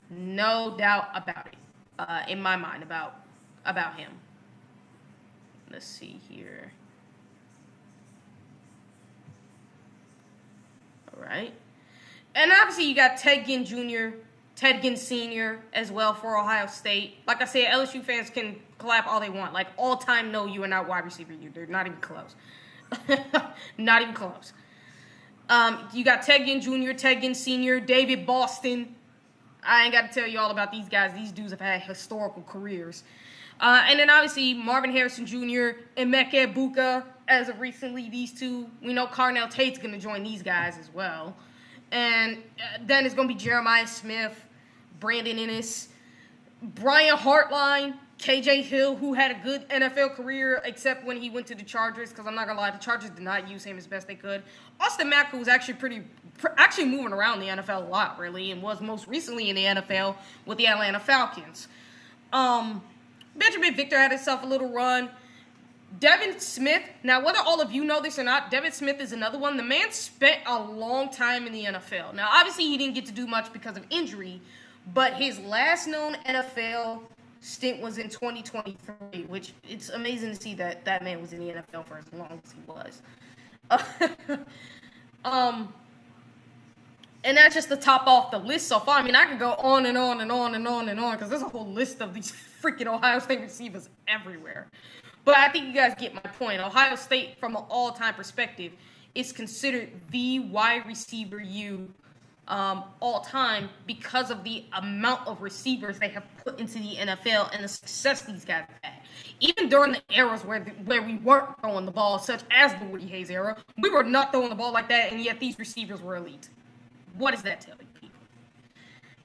No doubt about it, in my mind, about him. Let's see here. All right. And obviously you got Ted Ginn Jr., Ted Ginn Sr. as well for Ohio State. Like I said, LSU fans can clap all they want. Like, all time, no, you are not wide receiver. They're not even close. Not even close. You got Ted Ginn Jr., Ted Ginn Sr., David Boston. I ain't got to tell you all about these guys. These dudes have had historical careers. And then obviously Marvin Harrison Jr. and Emeka Egbuka. As of recently, these two. We know Carnell Tate's going to join these guys as well. And then it's going to be Jeremiah Smith, Brandon Inniss, Brian Hartline, KJ Hill, who had a good NFL career, except when he went to the Chargers, because I'm not going to lie, the Chargers did not use him as best they could. Austin Mack, who was actually moving around the NFL a lot, really, and was most recently in the NFL with the Atlanta Falcons. Benjamin Victor had himself a little run. Devin Smith, now whether all of you know this or not, Devin Smith is another one. The man spent a long time in the NFL. Now, obviously, he didn't get to do much because of injury, but his last known NFL stint was in 2023, which it's amazing to see that that man was in the NFL for as long as he was. And that's just to top off the list so far. I mean, I could go on and on and on and on and on because there's a whole list of these freaking Ohio State receivers everywhere. But I think you guys get my point. Ohio State, from an all-time perspective, is considered the wide receiver all-time because of the amount of receivers they have put into the NFL and the success these guys have had. Even during the eras where we weren't throwing the ball, such as the Woody Hayes era, we were not throwing the ball like that, and yet these receivers were elite. What does that tell you, people?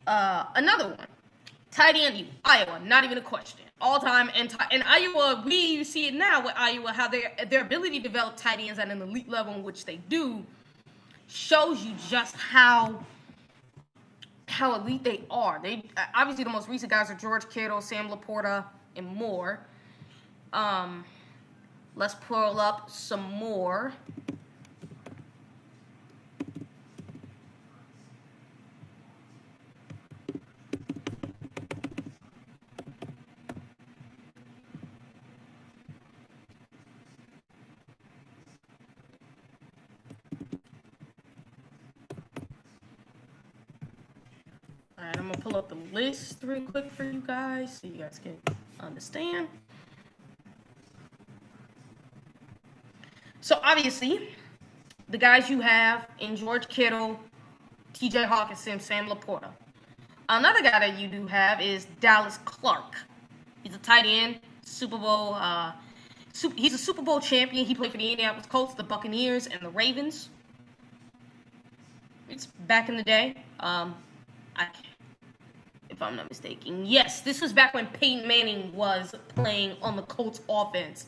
Another one. Tight end, Iowa, not even a question. All time, and Iowa, we see it now with Iowa, how their ability to develop tight ends at an elite level, in which they do, shows you just how elite they are. They obviously, the most recent guys are George Kittle, Sam Laporta, and more. Let's pull up some more. Alright, I'm going to pull up the list real quick for you guys so you guys can understand. So, obviously, the guys you have in George Kittle, TJ Hawkinson, Sam Laporta. Another guy that you do have is Dallas Clark. He's a tight end, Super Bowl. He's a Super Bowl champion. He played for the Indianapolis Colts, the Buccaneers, and the Ravens. It's back in the day. If I'm not mistaken. Yes, this was back when Peyton Manning was playing on the Colts offense.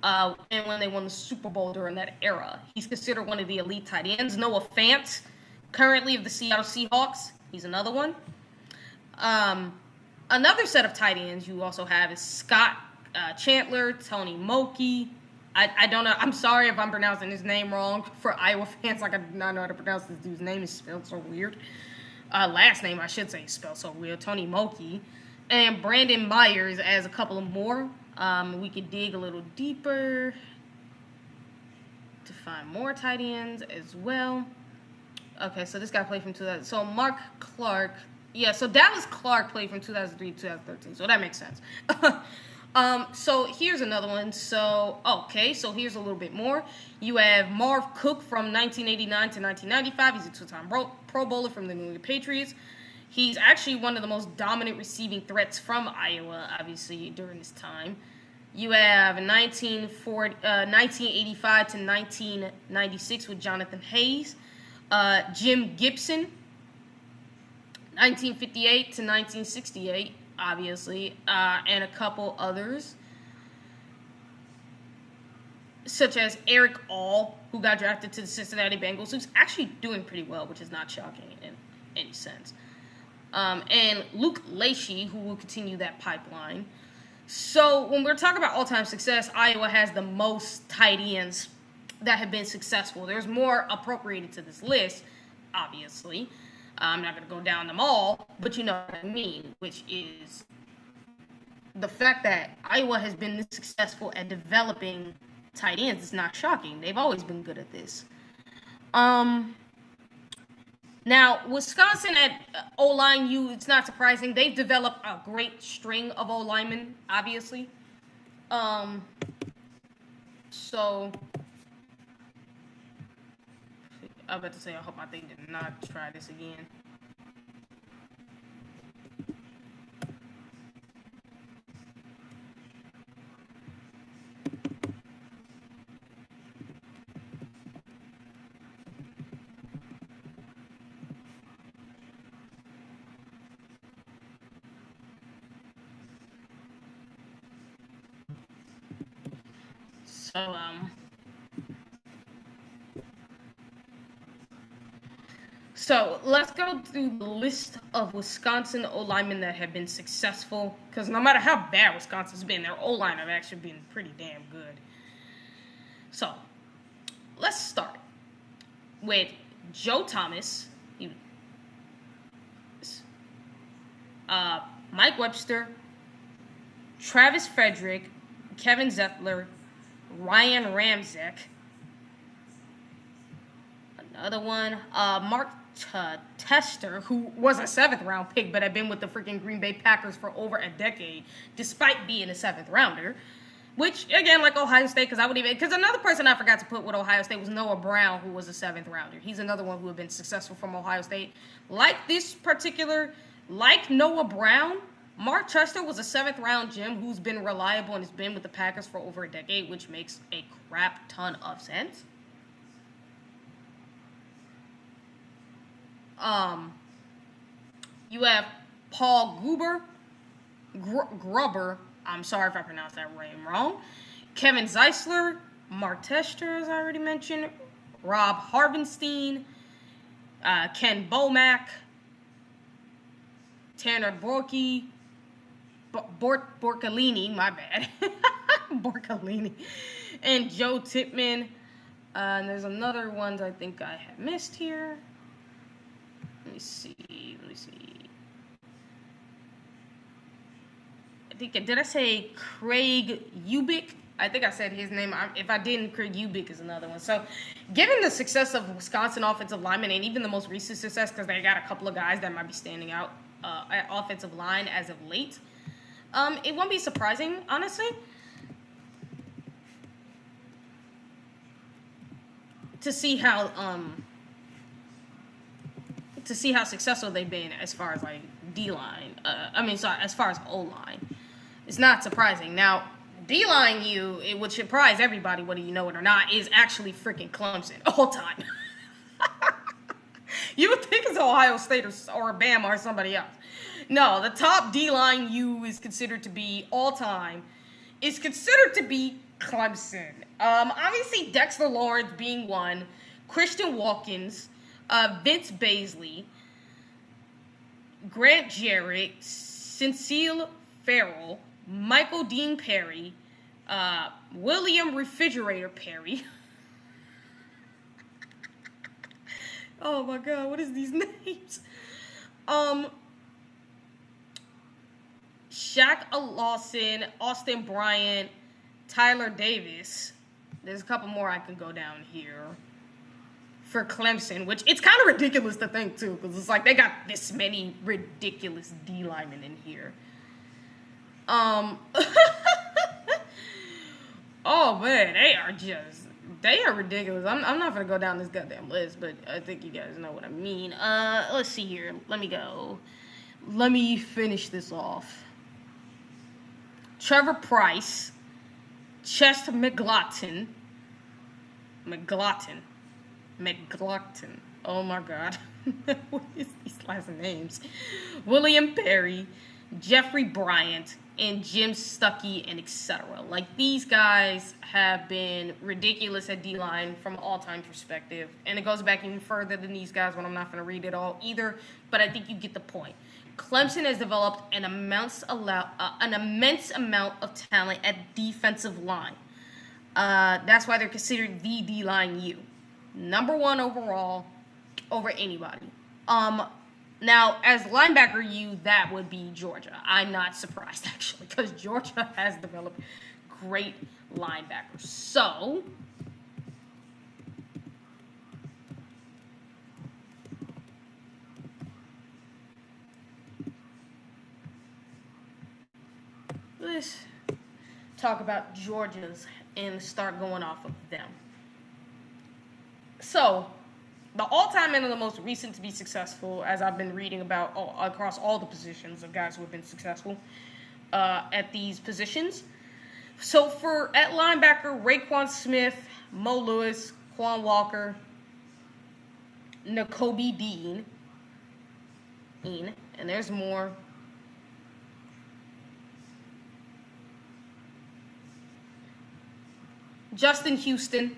And when they won the Super Bowl during that era. He's considered one of the elite tight ends. Noah Fant, currently of the Seattle Seahawks. He's another one. Another set of tight ends you also have is Scott Chandler, Tony Moke. I don't know. I'm sorry if I'm pronouncing his name wrong. For Iowa fans, like I do not know how to pronounce this dude's name. It's spelled so weird. Last name, I should say, is spelled so weird. Tony Moke. And Brandon Myers as a couple of more. We could dig a little deeper to find more tight ends as well. Okay, so this guy played from 2000. So Mark Clark. Yeah, so Dallas Clark played from 2003 to 2013. So that makes sense. So here's another one. So, okay, so here's a little bit more. You have Marv Cook from 1989 to 1995. He's a two-time Pro Bowler from the New England Patriots. He's actually one of the most dominant receiving threats from Iowa, obviously, during this time. You have 1985 to 1996 with Jonathan Hayes. Jim Gibson, 1958 to 1968, obviously, and a couple others, such as Eric All, who got drafted to the Cincinnati Bengals, who's actually doing pretty well, which is not shocking in any sense. And Luke Lachey, who will continue that pipeline. So when we're talking about all-time success, Iowa has the most tight ends that have been successful. There's more appropriated to this list, obviously. I'm not going to go down them all, but you know what I mean, which is the fact that Iowa has been this successful at developing tight ends is not shocking. They've always been good at this. Now, Wisconsin at O-line, it's not surprising. They've developed a great string of O-linemen, obviously. So, I was about to say, I hope my thing did not try this again. So let's go through the list of Wisconsin O-linemen that have been successful. Because no matter how bad Wisconsin's been, their O-line have actually been pretty damn good. So let's start with Joe Thomas, Mike Webster, Travis Frederick, Kevin Zettler, Ryan Ramczyk. Another one, Mark Tester, who was a 7th-round pick, but had been with the freaking Green Bay Packers for over a decade, despite being a 7th-rounder. Which, again, like Ohio State, because another person I forgot to put with Ohio State was Noah Brown, who was a 7th-rounder. He's another one who had been successful from Ohio State. Like Noah Brown, Mark Tester was a 7th-round Jim who's been reliable and has been with the Packers for over a decade, which makes a crap ton of sense. You have Paul Grubber. I'm sorry if I pronounced that name wrong. Kevin Zeisler, Mark Tester, as I already mentioned, Rob Harvenstein, Ken Bomack, Tanner Borcolini, my bad, Borcolini, and Joe Tippmann. And there's another one I think I have missed here. Let me see. Did I say Craig Ubik? I think I said his name. If I didn't, Craig Ubik is another one. So, given the success of Wisconsin offensive linemen, and even the most recent success, because they got a couple of guys that might be standing out at offensive line as of late, it won't be surprising, honestly, to see how successful they've been as far as like D-line. As far as O-line. It's not surprising. Now, D-line it would surprise everybody, whether you know it or not, is actually freaking Clemson all time. You would think it's Ohio State or Bama or somebody else. No, the top D-line is considered to be all time is considered to be Clemson. Obviously, Dexter Lawrence being one, Christian Watkins, Vince Baisley, Grant Jarrett, Cecile Farrell, Michael Dean Perry, William Refrigerator Perry. Oh my God, what is these names? Shaq Lawson, Austin Bryant, Tyler Davis. There's a couple more I can go down here for Clemson, which it's kind of ridiculous to think too, because it's like they got this many ridiculous D linemen in here. Oh man, they are ridiculous. I'm not gonna go down this goddamn list, but I think you guys know what I mean. Let's see here. Let me finish this off. Trevor Price, Chester McGlockton. Oh my God. What is these last names? William Perry, Jeffrey Bryant, and Jim Stuckey, and etc. Like, these guys have been ridiculous at D-line from an all-time perspective. And it goes back even further than these guys, when I'm not going to read it all either. But I think you get the point. Clemson has developed an immense amount of talent at defensive line. That's why they're considered the D-line U. Number one overall over anybody. Now, as linebacker U, that would be Georgia. I'm not surprised, actually, because Georgia has developed great linebackers. So, let's talk about Georgia's and start going off of them. So, the all-time and the most recent to be successful, as I've been reading about across all the positions of guys who have been successful at these positions. So at linebacker, Raekwon Smith, Mo Lewis, Quan Walker, Nakobe Dean, and there's more. Justin Houston.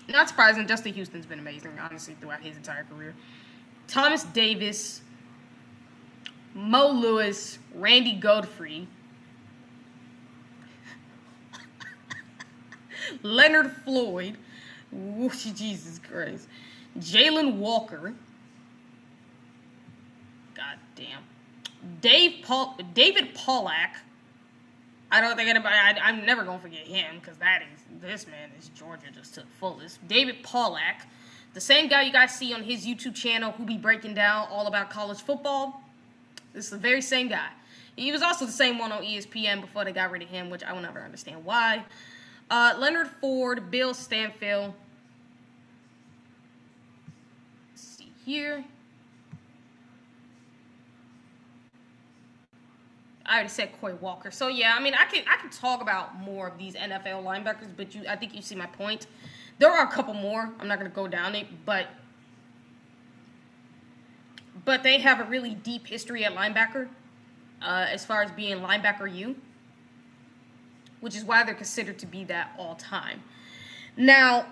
Not surprising, Justin Houston's been amazing, honestly, throughout his entire career. Thomas Davis, Mo Lewis, Randy Godfrey, Leonard Floyd, whoosh, Jesus Christ, Jalen Walker, goddamn, David Pollack. I don't think anybody, I'm never going to forget him, because this man is Georgia just to the fullest. David Pollack, the same guy you guys see on his YouTube channel who be breaking down all about college football. This is the very same guy. He was also the same one on ESPN before they got rid of him, which I will never understand why. Leonard Ford, Bill Stanfield. Let's see here. I already said Coy Walker. So yeah, I mean, I can talk about more of these NFL linebackers, but I think you see my point. There are a couple more. I'm not gonna go down it, but they have a really deep history at linebacker, as far as being linebacker U, which is why they're considered to be that all time. Now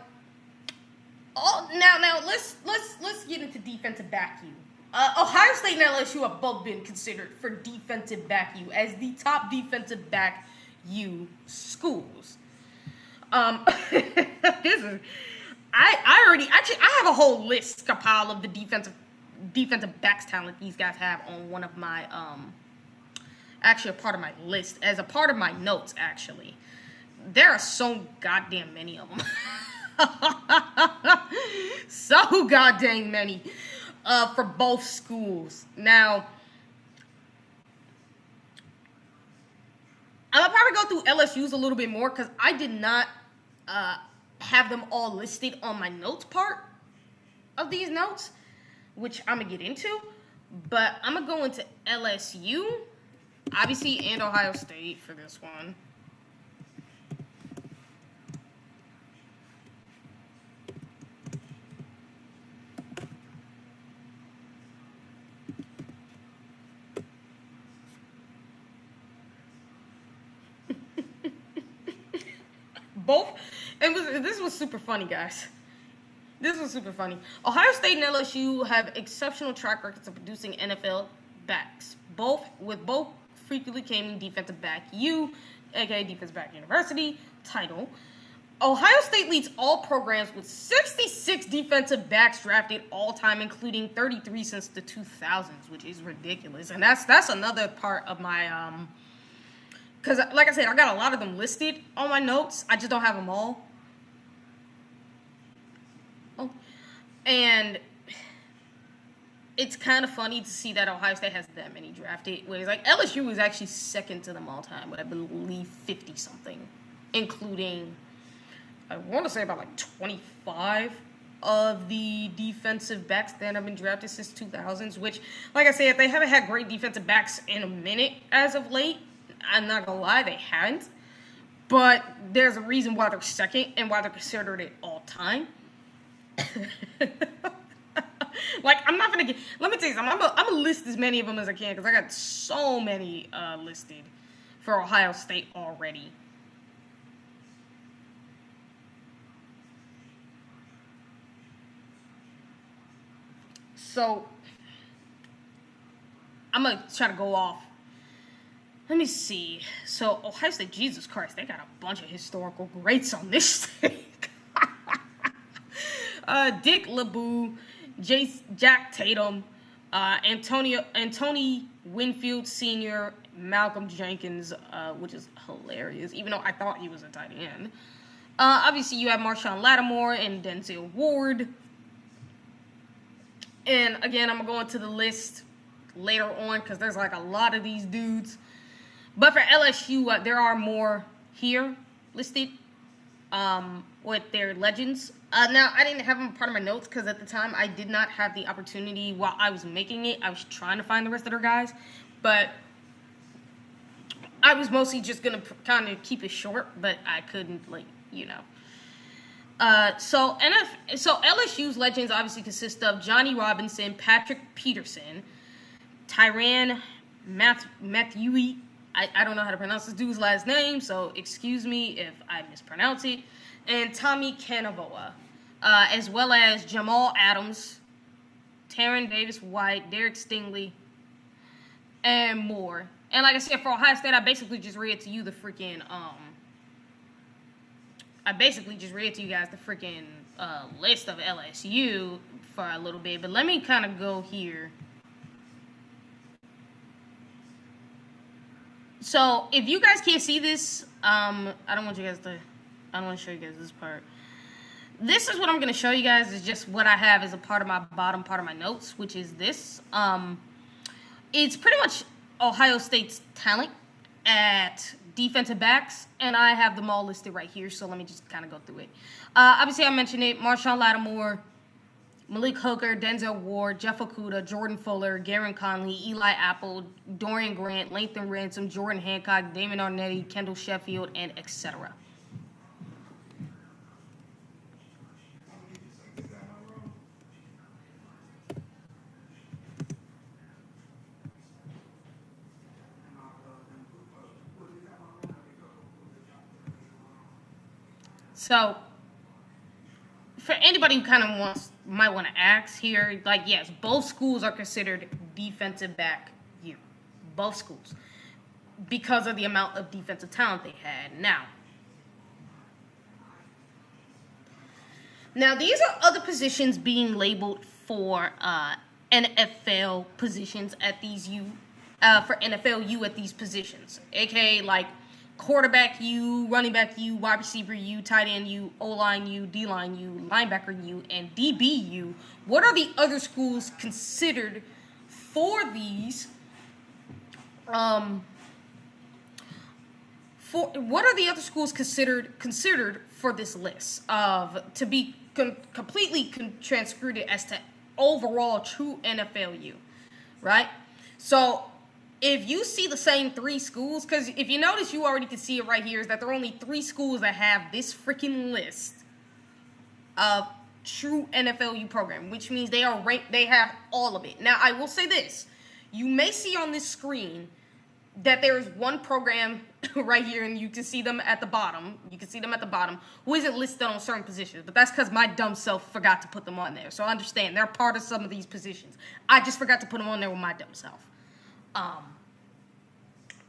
let's get into defensive back U. Ohio State and LSU have both been considered for defensive back U as the top defensive back U schools. This is, I have a whole list compiled of the defensive backs talent these guys have on one of my, actually a part of my list, as a part of my notes, actually. There are so goddamn many of them. So goddamn many. For both schools. Now, I'm going to probably go through LSU's a little bit more because I did not have them all listed on my notes part of these notes, which I'm going to get into. But I'm going to go into LSU, obviously, and Ohio State for this one. Both, this was super funny, guys. This was super funny. Ohio State and LSU have exceptional track records of producing NFL backs, both frequently claiming defensive back U, aka defensive back university title. Ohio State leads all programs with 66 defensive backs drafted all time, including 33 since the 2000s, which is ridiculous. And that's another part of my because, like I said, I got a lot of them listed on my notes. I just don't have them all. Oh. And it's kind of funny to see that Ohio State has that many drafted. Whereas, like, LSU is actually second to them all time, but I believe 50-something, including, I want to say about, like, 25 of the defensive backs that have been drafted since 2000s, which, like I said, they haven't had great defensive backs in a minute as of late. I'm not gonna lie, they haven't. But there's a reason why they're second and why they're considered it all time. Like, I'm not gonna get. Let me tell you something. I'm gonna list as many of them as I can because I got so many listed for Ohio State already. So I'm gonna try to go off. Let me see. So Ohio State, Jesus Christ, they got a bunch of historical greats on this thing. Dick LeBeau, Jack Tatum, Anthony Winfield Sr., Malcolm Jenkins, which is hilarious, even though I thought he was a tight end. Obviously, you have Marshawn Lattimore and Denzel Ward. And again, I'm going to go into the list later on because there's like a lot of these dudes. But for LSU, there are more here listed with their legends. Now, I didn't have them part of my notes because at the time I did not have the opportunity while I was making it. I was trying to find the rest of their guys. But I was mostly just going to kind of keep it short, but I couldn't, like, you know. So LSU's legends obviously consist of Johnny Robinson, Patrick Peterson, Tyrann Mathieu. I don't know how to pronounce this dude's last name, so excuse me if I mispronounce it. And Tommy Cannavoa, as well as Jamal Adams, Taryn Davis-White, Derek Stingley, and more. And like I said, for Ohio State, I basically just read to you the freaking list of LSU for a little bit. But let me kind of go here. So if you guys can't see this, I don't want to show you guys this part. This is what I'm going to show you guys is just what I have as a part of my bottom part of my notes, which is this. It's pretty much Ohio State's talent at defensive backs, and I have them all listed right here, so let me just kind of go through it. Obviously, I mentioned it, Marshawn Lattimore, Malik Hooker, Denzel Ward, Jeff Okudah, Jordan Fuller, Garen Conley, Eli Apple, Dorian Grant, Lathan Ransom, Jordan Hancock, Damon Arnetti, Kendall Sheffield, and etc. So, for anybody who kind of might want to ask here, like, yes, both schools are considered defensive back year. Both schools. Because of the amount of defensive talent they had. Now these are other positions being labeled for NFL positions at these for NFL U at these positions. AKA, like, quarterback U, running back U, wide receiver U, tight end U, O-line U, D-line U, linebacker U, and DB U. What are the other schools considered for these? What are the other schools considered for this list of to be completely transferred as to overall true NFL U, right? So if you see the same three schools, because if you notice, you already can see it right here, is that there are only 3 schools that have this freaking list of true NFLU program, which means they are ranked, they have all of it. Now, I will say this. You may see on this screen that there is one program right here, and you can see them at the bottom. Who isn't listed on certain positions, but that's because my dumb self forgot to put them on there. So I understand they're part of some of these positions. I just forgot to put them on there with my dumb self.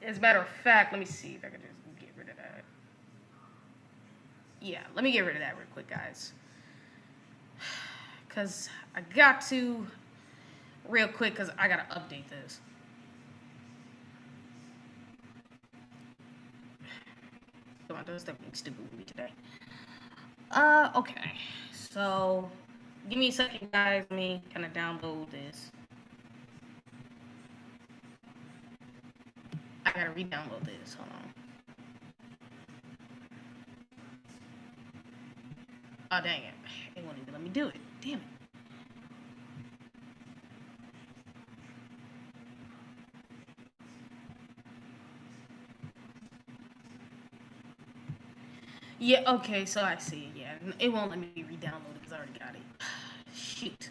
As a matter of fact, let me see if I can just get rid of that. Yeah, let me get rid of that real quick, guys. Because I got to, real quick, because I got to update this. Come on, don't stop being stupid with me today. Okay. So, give me a second, guys. Let me kind of download this. I gotta re-download this. Hold on. Oh, dang it. It won't even let me do it. Damn it. Yeah, okay, so I see. Yeah, it won't let me re-download it because I already got it. Shoot.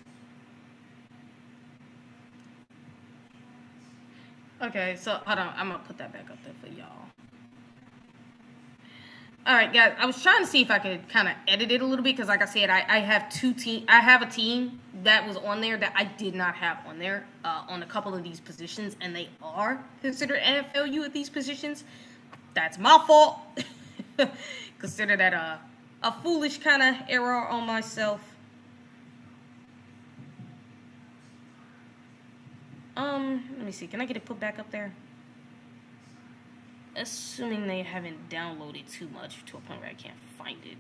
Okay, so hold on. I'm gonna put that back up there for y'all. All right, guys. I was trying to see if I could kind of edit it a little bit because, like I said, I have I have a team that was on there that I did not have on there on a couple of these positions, and they are considered NFLU at these positions. That's my fault. Consider that a foolish kind of error on myself. Let me see. Can I get it put back up there? Assuming they haven't downloaded too much to a point where I can't find it.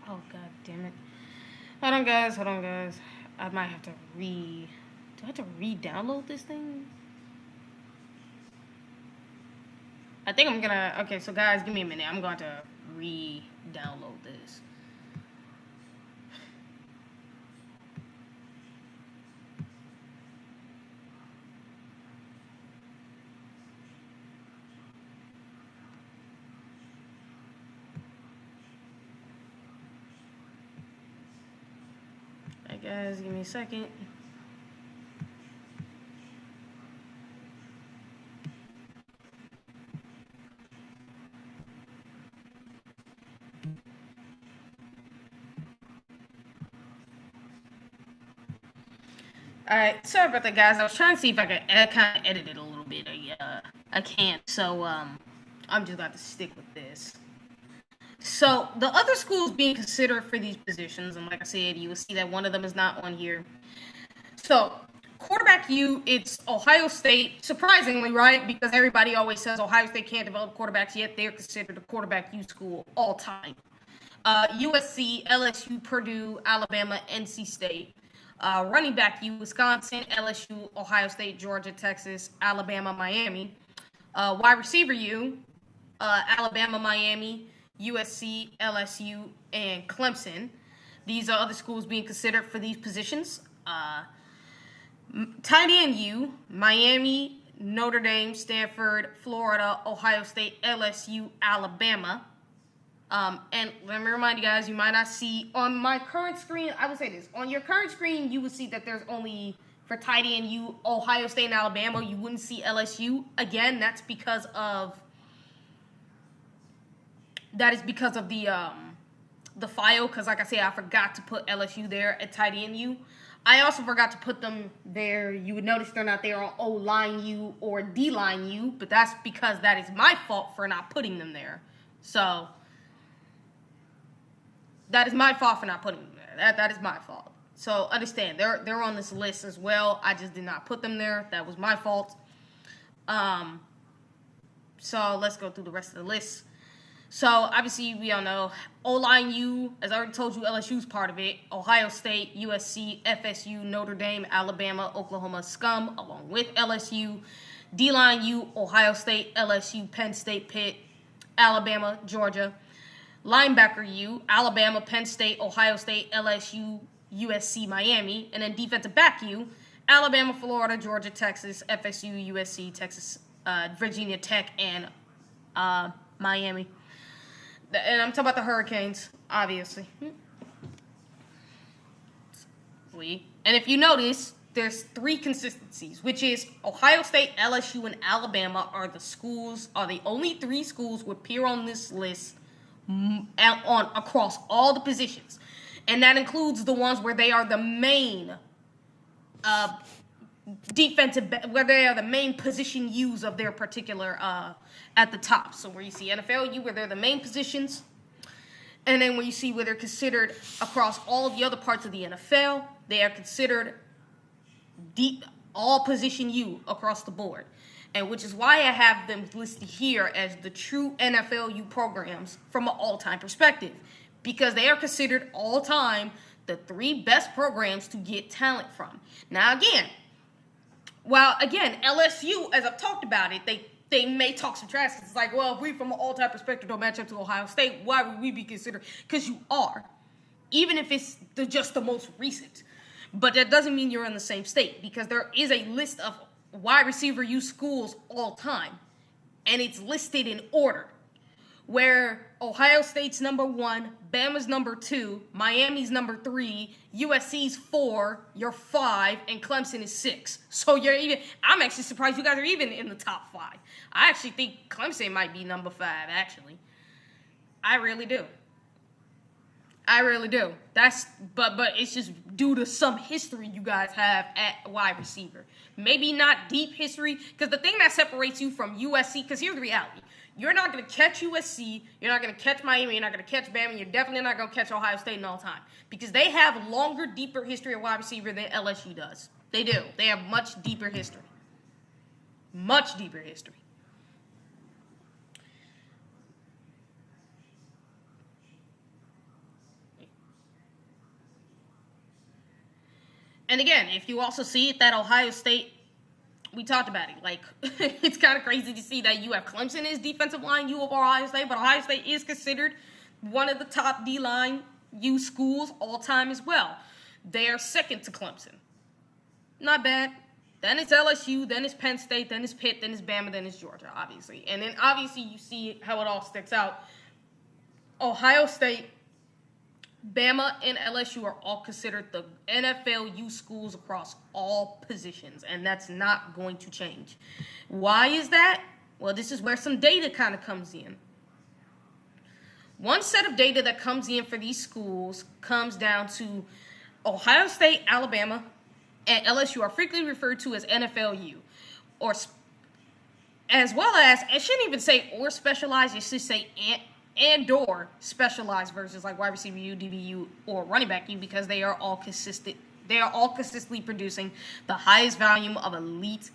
Oh, god damn it. Hold on, guys. I might have to do I have to re-download this thing? I think I'm gonna... Okay, so guys, give me a minute. I'm going to re-download this. Alright, guys, give me a second. Alright, sorry about that, guys. I was trying to see if I could kind of edit it a little bit. I can't, so I'm just going to stick with this. So, the other schools being considered for these positions, and like I said, you will see that one of them is not on here. So, quarterback U, it's Ohio State. Surprisingly, right? Because everybody always says Ohio State can't develop quarterbacks, yet they're considered a quarterback U school all time. USC, LSU, Purdue, Alabama, NC State. Running back U, Wisconsin, LSU, Ohio State, Georgia, Texas, Alabama, Miami. Wide receiver U, Alabama, Miami, USC, LSU, and Clemson. These are other schools being considered for these positions. Tight end U, Miami, Notre Dame, Stanford, Florida, Ohio State, LSU, Alabama. And let me remind you guys, you might not see on my current screen, I will say this, on your current screen, you will see that there's only, for tight end U, Ohio State and Alabama, you wouldn't see LSU. Again, that's because of, the file, because like I said, I forgot to put LSU there at tight end U. I also forgot to put them there. You would notice they're not there on O-line U or D-line U, but that's because that is my fault for not putting them there. So, that is my fault for not putting them there. That is my fault. So, understand, they're on this list as well. I just did not put them there. That was my fault. So, let's go through the rest of the list. So, obviously, we all know O-line U, as I already told you, LSU's part of it. Ohio State, USC, FSU, Notre Dame, Alabama, Oklahoma, Scum, along with LSU. D-line U, Ohio State, LSU, Penn State, Pitt, Alabama, Georgia. Linebacker U, Alabama, Penn State, Ohio State, LSU, USC, Miami. And then defensive back U, Alabama, Florida, Georgia, Texas, FSU, USC, Texas, Virginia Tech, and Miami. And I'm talking about the Hurricanes, obviously. And if you notice, there's three consistencies, which is Ohio State, LSU, and Alabama are the only three schools who appear on this list across all the positions. And that includes the ones where they are the main where they are the main position U's of their particular at the top. So where you see NFL U, where they're the main positions, and then when you see where they're considered across all the other parts of the NFL, they are considered all position U across the board. And which is why I have them listed here as the true NFL U programs from an all-time perspective. Because they are considered all-time the three best programs to get talent from. Now again, LSU, as I've talked about it, they may talk some trash. It's like, well, if we from an all-time perspective don't match up to Ohio State, why would we be considered? Because you are. Even if it's just the most recent. But that doesn't mean you're in the same state. Because there is a list of wide receiver use schools all time. And it's listed in order, where Ohio State's number 1, Bama's number 2, Miami's number 3, USC's 4, you're 5, and Clemson is 6. So I'm actually surprised you guys are even in the top 5. I actually think Clemson might be number 5, actually. I really do. But it's just due to some history you guys have at wide receiver. Maybe not deep history, because the thing that separates you from USC, because here's the reality. You're not going to catch USC, you're not going to catch Miami, you're not going to catch Bama, you're definitely not going to catch Ohio State in all time. Because they have longer, deeper history at wide receiver than LSU does. They do. They have much deeper history. Much deeper history. And again, if you also see it that Ohio State, we talked about it. Like, it's kind of crazy to see that you have Clemson as defensive line U of Ohio State, but Ohio State is considered one of the top D-line U schools all time as well. They are second to Clemson. Not bad. Then it's LSU, then it's Penn State, then it's Pitt, then it's Bama, then it's Georgia, obviously. And then obviously you see how it all sticks out. Ohio State, Bama, and LSU are all considered the NFL U schools across all positions, and that's not going to change. Why is that? Well, this is where some data kind of comes in. One set of data that comes in for these schools comes down to Ohio State, Alabama, and LSU are frequently referred to as NFLU, or as well as, I shouldn't even say or specialized, you should say and/or specialized versions like wide receiver U, DBU, or running back U, because they are all consistent. They are all consistently producing the highest volume of elite,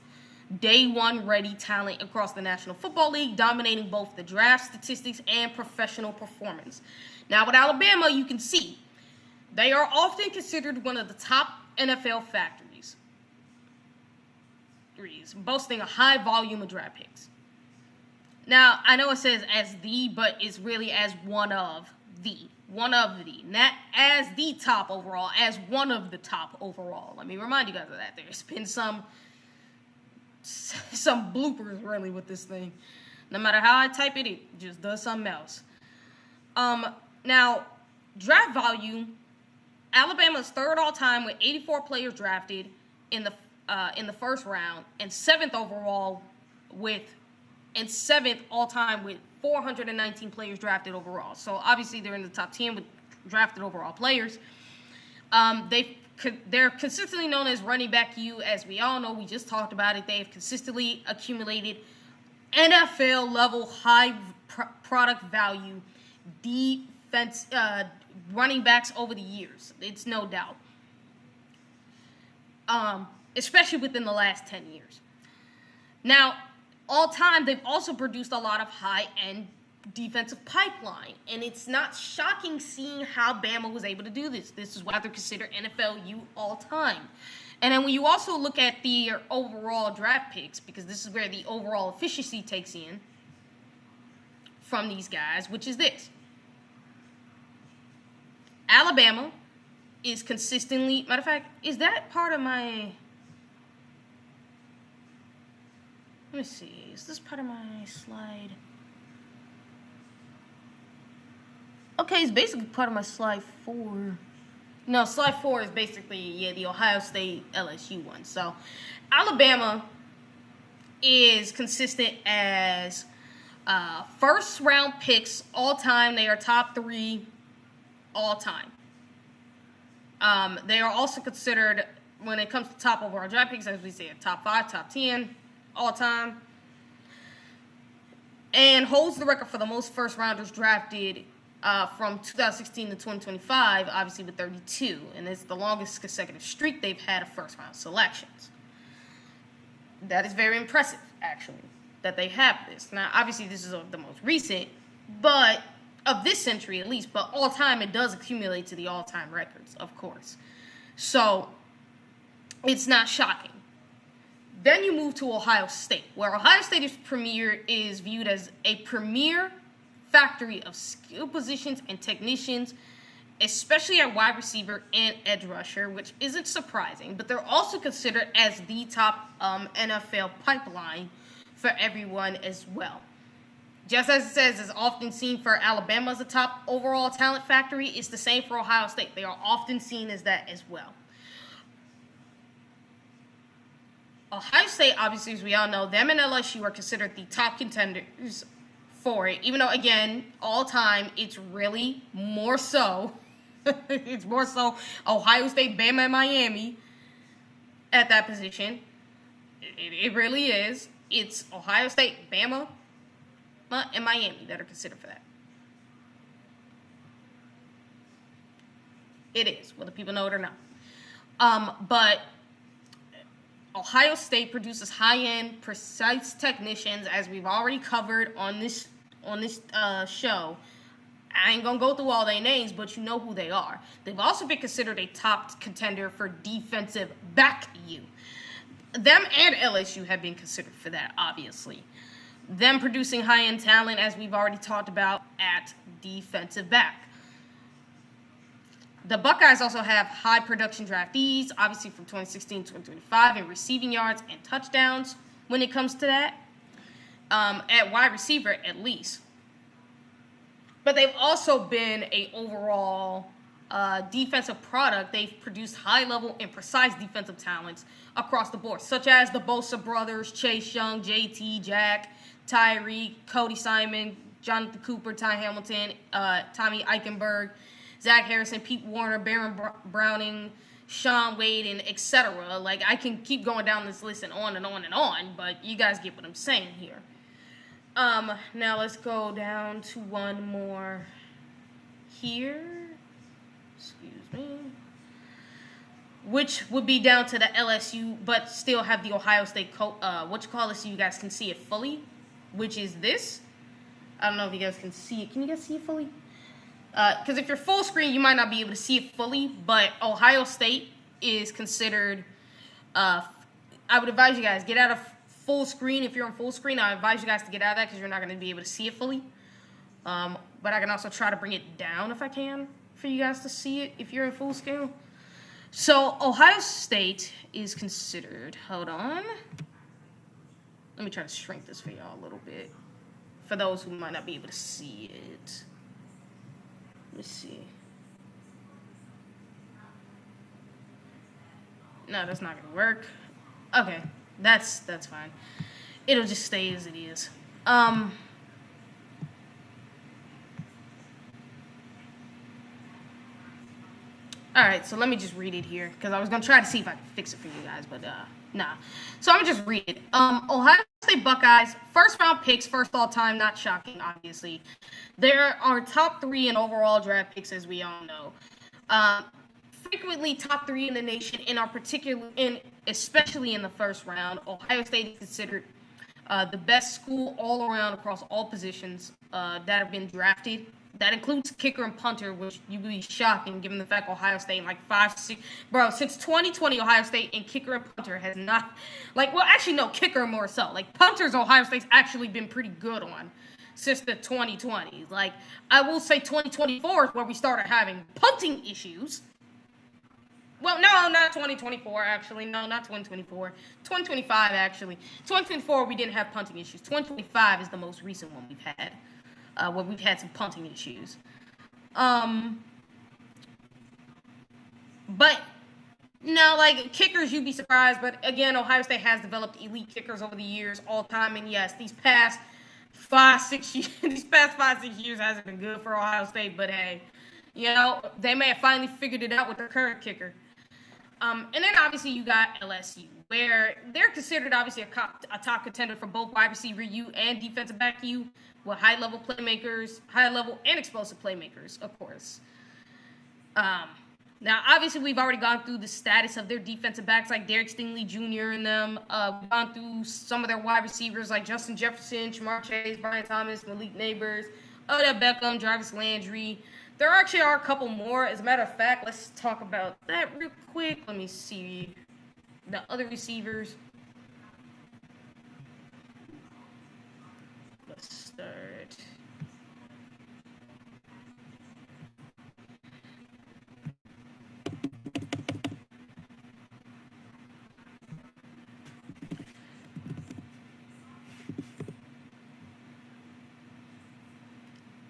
day one ready talent across the National Football League, dominating both the draft statistics and professional performance. Now, with Alabama, you can see they are often considered one of the top NFL factories, boasting a high volume of draft picks. Now, I know it says as the, but it's really as one of the. Not as the top overall, as one of the top overall. Let me remind you guys of that. There's been some bloopers, really, with this thing. No matter how I type it, it just does something else. Now, draft volume, Alabama's third all-time with 84 players drafted in the first round, and 7th overall and 7th all-time with 419 players drafted overall. So, obviously, they're in the top 10 with drafted overall players. They're consistently known as running back U. As we all know, we just talked about it. They have consistently accumulated NFL-level high product value defense running backs over the years. It's no doubt. Especially within the last 10 years. Now, all time, they've also produced a lot of high-end defensive pipeline. And it's not shocking seeing how Bama was able to do this. This is why they're considered NFLU all time. And then when you also look at the overall draft picks, because this is where the overall efficiency takes in from these guys, which is this. Alabama is consistently, matter of fact, is that part of my... Let me see. Is this part of my slide? Okay, it's basically part of my slide 4. No, slide 4 is basically, the Ohio State LSU one. So, Alabama is consistent as first round picks all time. They are top 3 all time. They are also considered, when it comes to top overall draft picks, as we say, top 5, top 10 all time, and holds the record for the most first rounders drafted from 2016 to 2025, obviously with 32, and it's the longest consecutive streak they've had of first round selections. That is very impressive, actually, that they have this. Now, obviously, this is the most recent, but of this century at least, but all time it does accumulate to the all-time records, of course. So, it's not shocking. Then you move to Ohio State, where Ohio State is viewed as a premier factory of skill positions and technicians especially at wide receiver and edge rusher, which isn't surprising, but they're also considered as the top NFL pipeline for everyone as well. Just as it says, is often seen for Alabama as a top overall talent factory, it's the same for Ohio State. They are often seen as that as well. Ohio State, obviously, as we all know, them and LSU are considered the top contenders for it. Even though, again, all time, it's really more so. It's more so Ohio State, Bama, and Miami at that position. It really is. It's Ohio State, Bama, and Miami that are considered for that. It is, whether people know it or not. But Ohio State produces high-end, precise technicians, as we've already covered on this show. I ain't gonna go through all their names, but you know who they are. They've also been considered a top contender for defensive back you. Them and LSU have been considered for that, obviously. Them producing high-end talent, as we've already talked about, at defensive back. The Buckeyes also have high production draftees, obviously from 2016 to 2025, in receiving yards and touchdowns when it comes to that, at wide receiver at least. But they've also been a overall defensive product. They've produced high-level and precise defensive talents across the board, such as the Bosa brothers, Chase Young, JT, Jack, Tyreek, Cody Simon, Jonathan Cooper, Ty Hamilton, Tommy Eichenberg, Zach Harrison, Pete Warner, Baron Browning, Sean Wade, and etc. Like, I can keep going down this list and on and on and on, but you guys get what I'm saying here. Now let's go down to one more here. Excuse me. Which would be down to the LSU, but still have the Ohio State so you guys can see it fully, which is this. I don't know if you guys can see it. Can you guys see it fully? Because if you're full screen, you might not be able to see it fully, but Ohio State is considered, I would advise you guys, get out of full screen. If you're on full screen, I advise you guys to get out of that because you're not going to be able to see it fully. But I can also try to bring it down if I can for you guys to see it if you're in full scale. So Ohio State is considered, hold on. Let me try to shrink this for y'all a little bit for those who might not be able to see it. Let's see. No, that's not gonna work. Okay, that's fine. It'll just stay as it is. Alright, so let me just read it here, because I was gonna try to see if I could fix it for you guys, but nah. So I'm gonna just read it. Ohio State Buckeyes, first round picks, first all time, not shocking, obviously. There are top 3 in overall draft picks, as we all know. Frequently top 3 in the nation, especially in the first round. Ohio State is considered the best school all around across all positions that have been drafted. That includes kicker and punter, which you'd be shocking given the fact Ohio State in like 5, 6... Bro, since 2020, Ohio State and kicker and punter has not... kicker more so. Like, punters Ohio State's actually been pretty good on since the 2020s. Like, I will say 2024 is where we started having punting issues. Well, no, not 2024, actually. No, not 2024. 2025, actually. 2024, we didn't have punting issues. 2025 is the most recent one we've had. Where we've had some punting issues. But, no, like, kickers, you'd be surprised. But, again, Ohio State has developed elite kickers over the years, all time. And, yes, these past 5-6 years hasn't been good for Ohio State. But, hey, you know, they may have finally figured it out with their current kicker. And then, obviously, you got LSU, where they're considered, obviously, a top contender for both wide receiver U and defensive back U, with high-level playmakers, high-level and explosive playmakers, of course. Now, obviously, we've already gone through the status of their defensive backs, like Derek Stingley Jr. and them. We've gone through some of their wide receivers, like Justin Jefferson, Jamar Chase, Brian Thomas, Malik Neighbors, Odell Beckham, Jarvis Landry. There actually are a couple more. As a matter of fact, let's talk about that real quick. Let me see the other receivers. Let's start.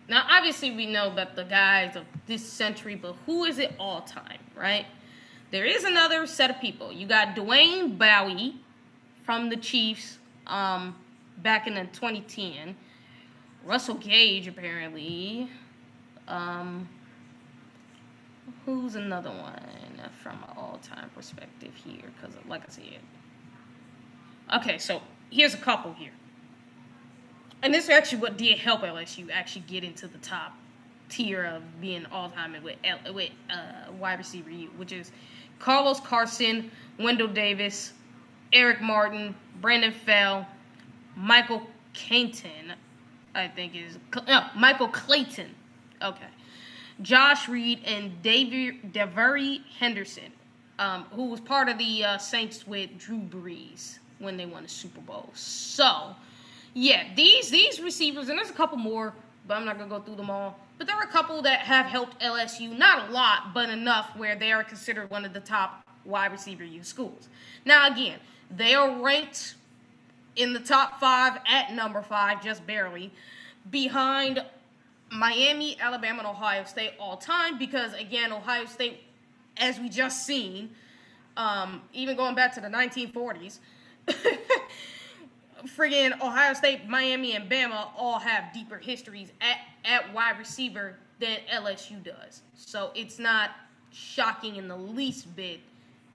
Now, obviously, we know that the guys of this century, but who is it all time, right? There is another set of people. You got Dwayne Bowie from the Chiefs back in the 2010. Russell Gage, apparently. Who's another one from an all-time perspective here? Because, like I said. Okay, so here's a couple here. And this is actually what did help LSU actually get into the top tier of being all-time with wide receiver U, which is Carlos Carson, Wendell Davis, Eric Martin, Brandon Fell, Michael Clayton, Michael Clayton, okay, Josh Reed, and Devery Henderson, who was part of the Saints with Drew Brees when they won the Super Bowl. So, yeah, these receivers, and there's a couple more, but I'm not going to go through them all. But there are a couple that have helped LSU, not a lot, but enough where they are considered one of the top wide receiver U schools. Now, again, they are ranked in the top 5 at number 5, just barely, behind Miami, Alabama, and Ohio State all time because, again, Ohio State, as we just seen, even going back to the 1940s, friggin' Ohio State, Miami, and Bama all have deeper histories at wide receiver than LSU does. So it's not shocking in the least bit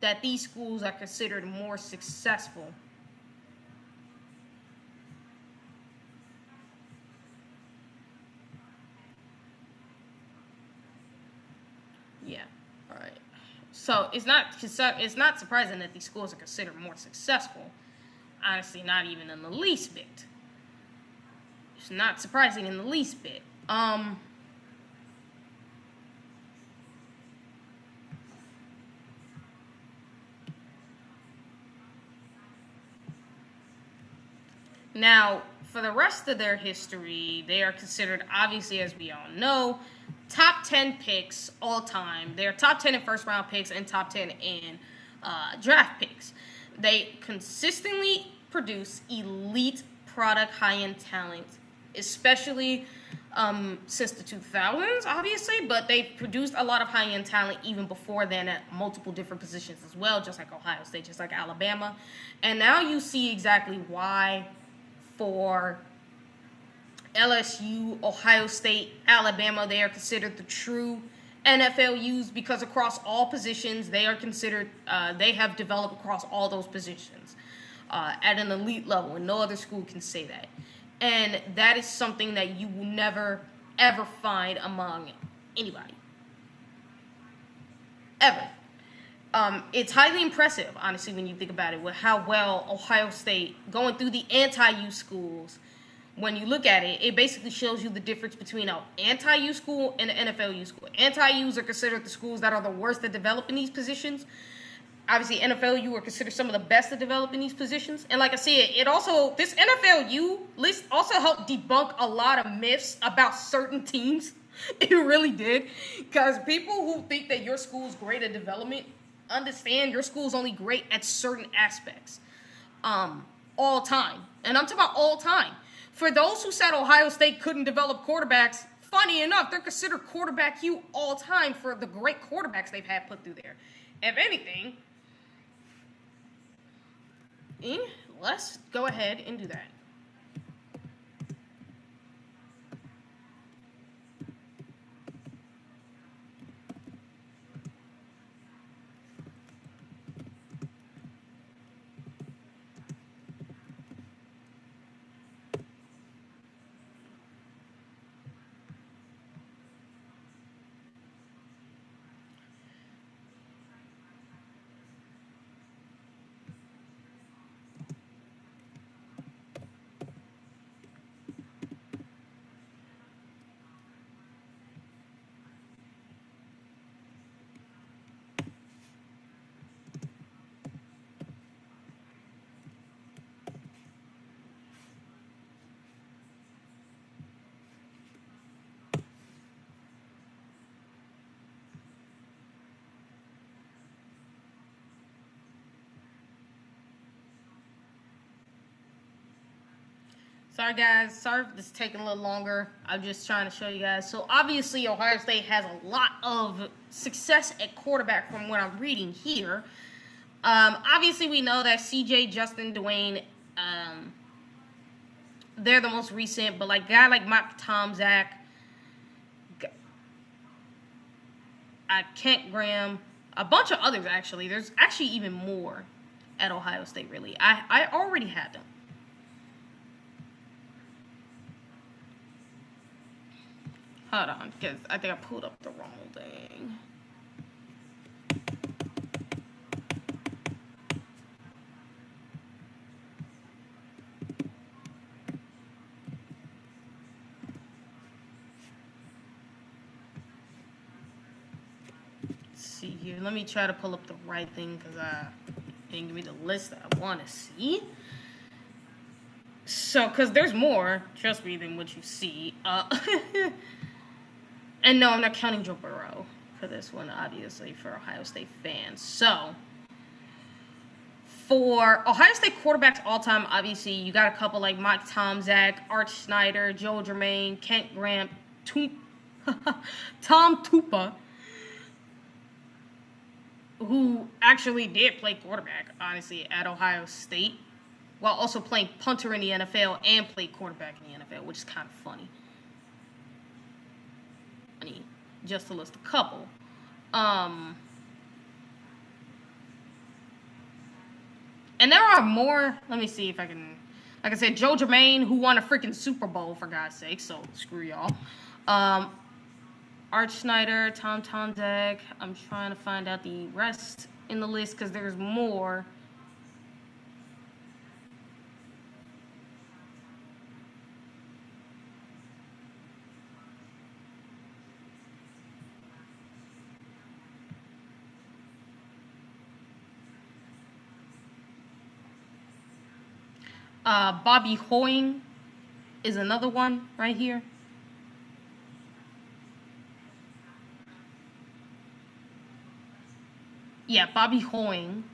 that these schools are considered more successful. Yeah, all right. So it's not surprising that these schools are considered more successful. Honestly, not even in the least bit. It's not surprising in the least bit. Now, for the rest of their history, they are considered, obviously, as we all know, top 10 picks all time. They're top 10 in first-round picks and top 10 in draft picks. They consistently produce elite product, high-end talent, especially since the 2000s, obviously, but they've produced a lot of high-end talent even before then at multiple different positions as well, just like Ohio State, just like Alabama. And now you see exactly why for LSU, Ohio State, Alabama, they are considered the true NFL U's because across all positions, they are considered, they have developed across all those positions at an elite level, and no other school can say that. And that is something that you will never, ever find among anybody. Ever. It's highly impressive, honestly, when you think about it, with how well Ohio State, going through the anti-U schools, when you look at it, it basically shows you the difference between an anti-U school and an NFL U school. Anti-U's are considered the schools that are the worst at developing these positions. Obviously, NFL U are considered some of the best at developing these positions. And like I said, this NFL U list also helped debunk a lot of myths about certain teams. It really did. Because people who think that your school's great at development understand your school's only great at certain aspects. All time. And I'm talking about all time. For those who said Ohio State couldn't develop quarterbacks, funny enough, they're considered quarterback U all time for the great quarterbacks they've had put through there. If anything, let's go ahead and do that. Sorry, guys. Sorry if this is taking a little longer. I'm just trying to show you guys. So, obviously, Ohio State has a lot of success at quarterback from what I'm reading here. Obviously, we know that CJ, Justin, Dwayne, they're the most recent. But, like, guy like Mike Tomczak, Kent Graham, a bunch of others, actually. There's actually even more at Ohio State, really. I already had them. Hold on, because I think I pulled up the wrong thing. Let's see here. Let me try to pull up the right thing because I didn't give me the list that I want to see. So, because there's more, trust me, than what you see. And no, I'm not counting Joe Burrow for this one, obviously, for Ohio State fans. So, for Ohio State quarterbacks all time, obviously, you got a couple like Mike Tomczak, Art Snyder, Joe Germain, Kent Graham, Tom Tupa, who actually did play quarterback, honestly, at Ohio State, while also playing punter in the NFL and played quarterback in the NFL, which is kind of funny. Just to list a couple. And there are more. Let me see if I can. Like I said, Joe Germain, who won a freaking Super Bowl, for God's sake, so screw y'all. Art Snyder, Tom Tomczak. I'm trying to find out the rest in the list because there's more. Bobby Hoying is another one right here. Yeah, Bobby Hoying,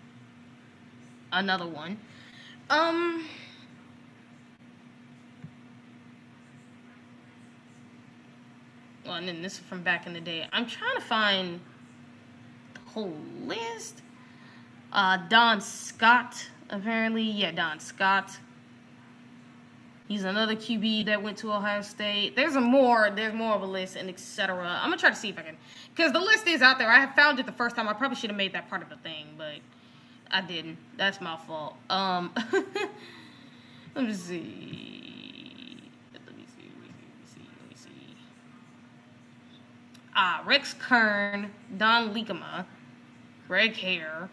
another one. Well, and then this is from back in the day. I'm trying to find the whole list. Don Scott, apparently. Yeah, Don Scott. He's another QB that went to Ohio State. There's more of a list and etc. I'm going to try to see if I can, because the list is out there. I found it the first time. I probably should have made that part of the thing, but I didn't. That's my fault. Let me see. Rex Kern, Don Leekema, Greg Hare,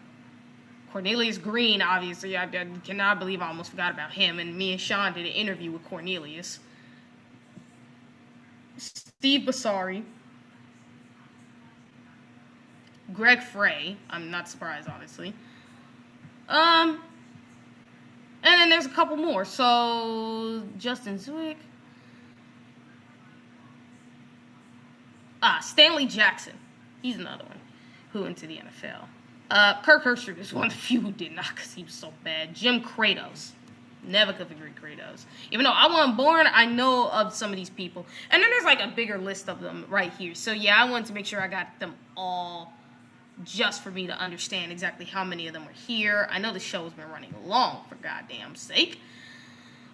Cornelius Green, obviously. I cannot believe I almost forgot about him. And me and Sean did an interview with Cornelius. Steve Basari. Greg Frey. I'm not surprised, honestly. And then there's a couple more. So, Justin Zwick. Stanley Jackson. He's another one who went to the NFL. Kirk Herbstreit is one of the few who did not because he was so bad. Jim Kratos. Never could figure Kratos. Even though I wasn't born, I know of some of these people. And then there's like a bigger list of them right here. So yeah, I wanted to make sure I got them all just for me to understand exactly how many of them are here. I know the show has been running long, for goddamn sake.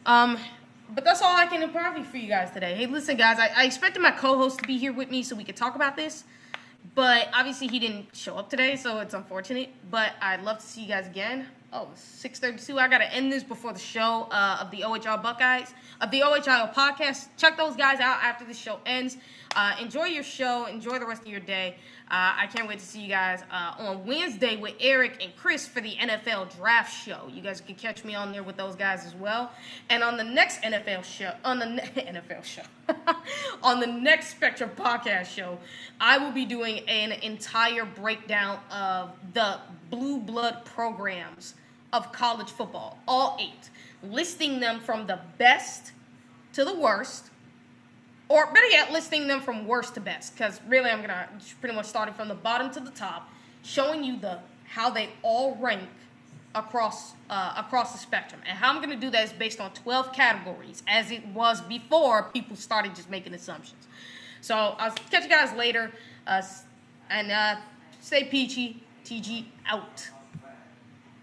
But that's all I can probably for you guys today. Hey, listen, guys, I expected my co-host to be here with me so we could talk about this. But obviously he didn't show up today, so it's unfortunate. But I'd love to see you guys again. Oh, 6:32. I got to end this before the show of the OHL Buckeyes, of the OHL podcast. Check those guys out after the show ends. Enjoy your show. Enjoy the rest of your day. I can't wait to see you guys on Wednesday with Eric and Chris for the NFL Draft Show. You guys can catch me on there with those guys as well. And on the next NFL show, on the next Spectrum Podcast show, I will be doing an entire breakdown of the blue blood programs of college football, all 8, listing them from the best to the worst. Or better yet, listing them from worst to best. Because really, I'm going to pretty much start from the bottom to the top, showing you how they all rank across the spectrum. And how I'm going to do that is based on 12 categories, as it was before people started just making assumptions. So I'll catch you guys later, and stay peachy. TG out.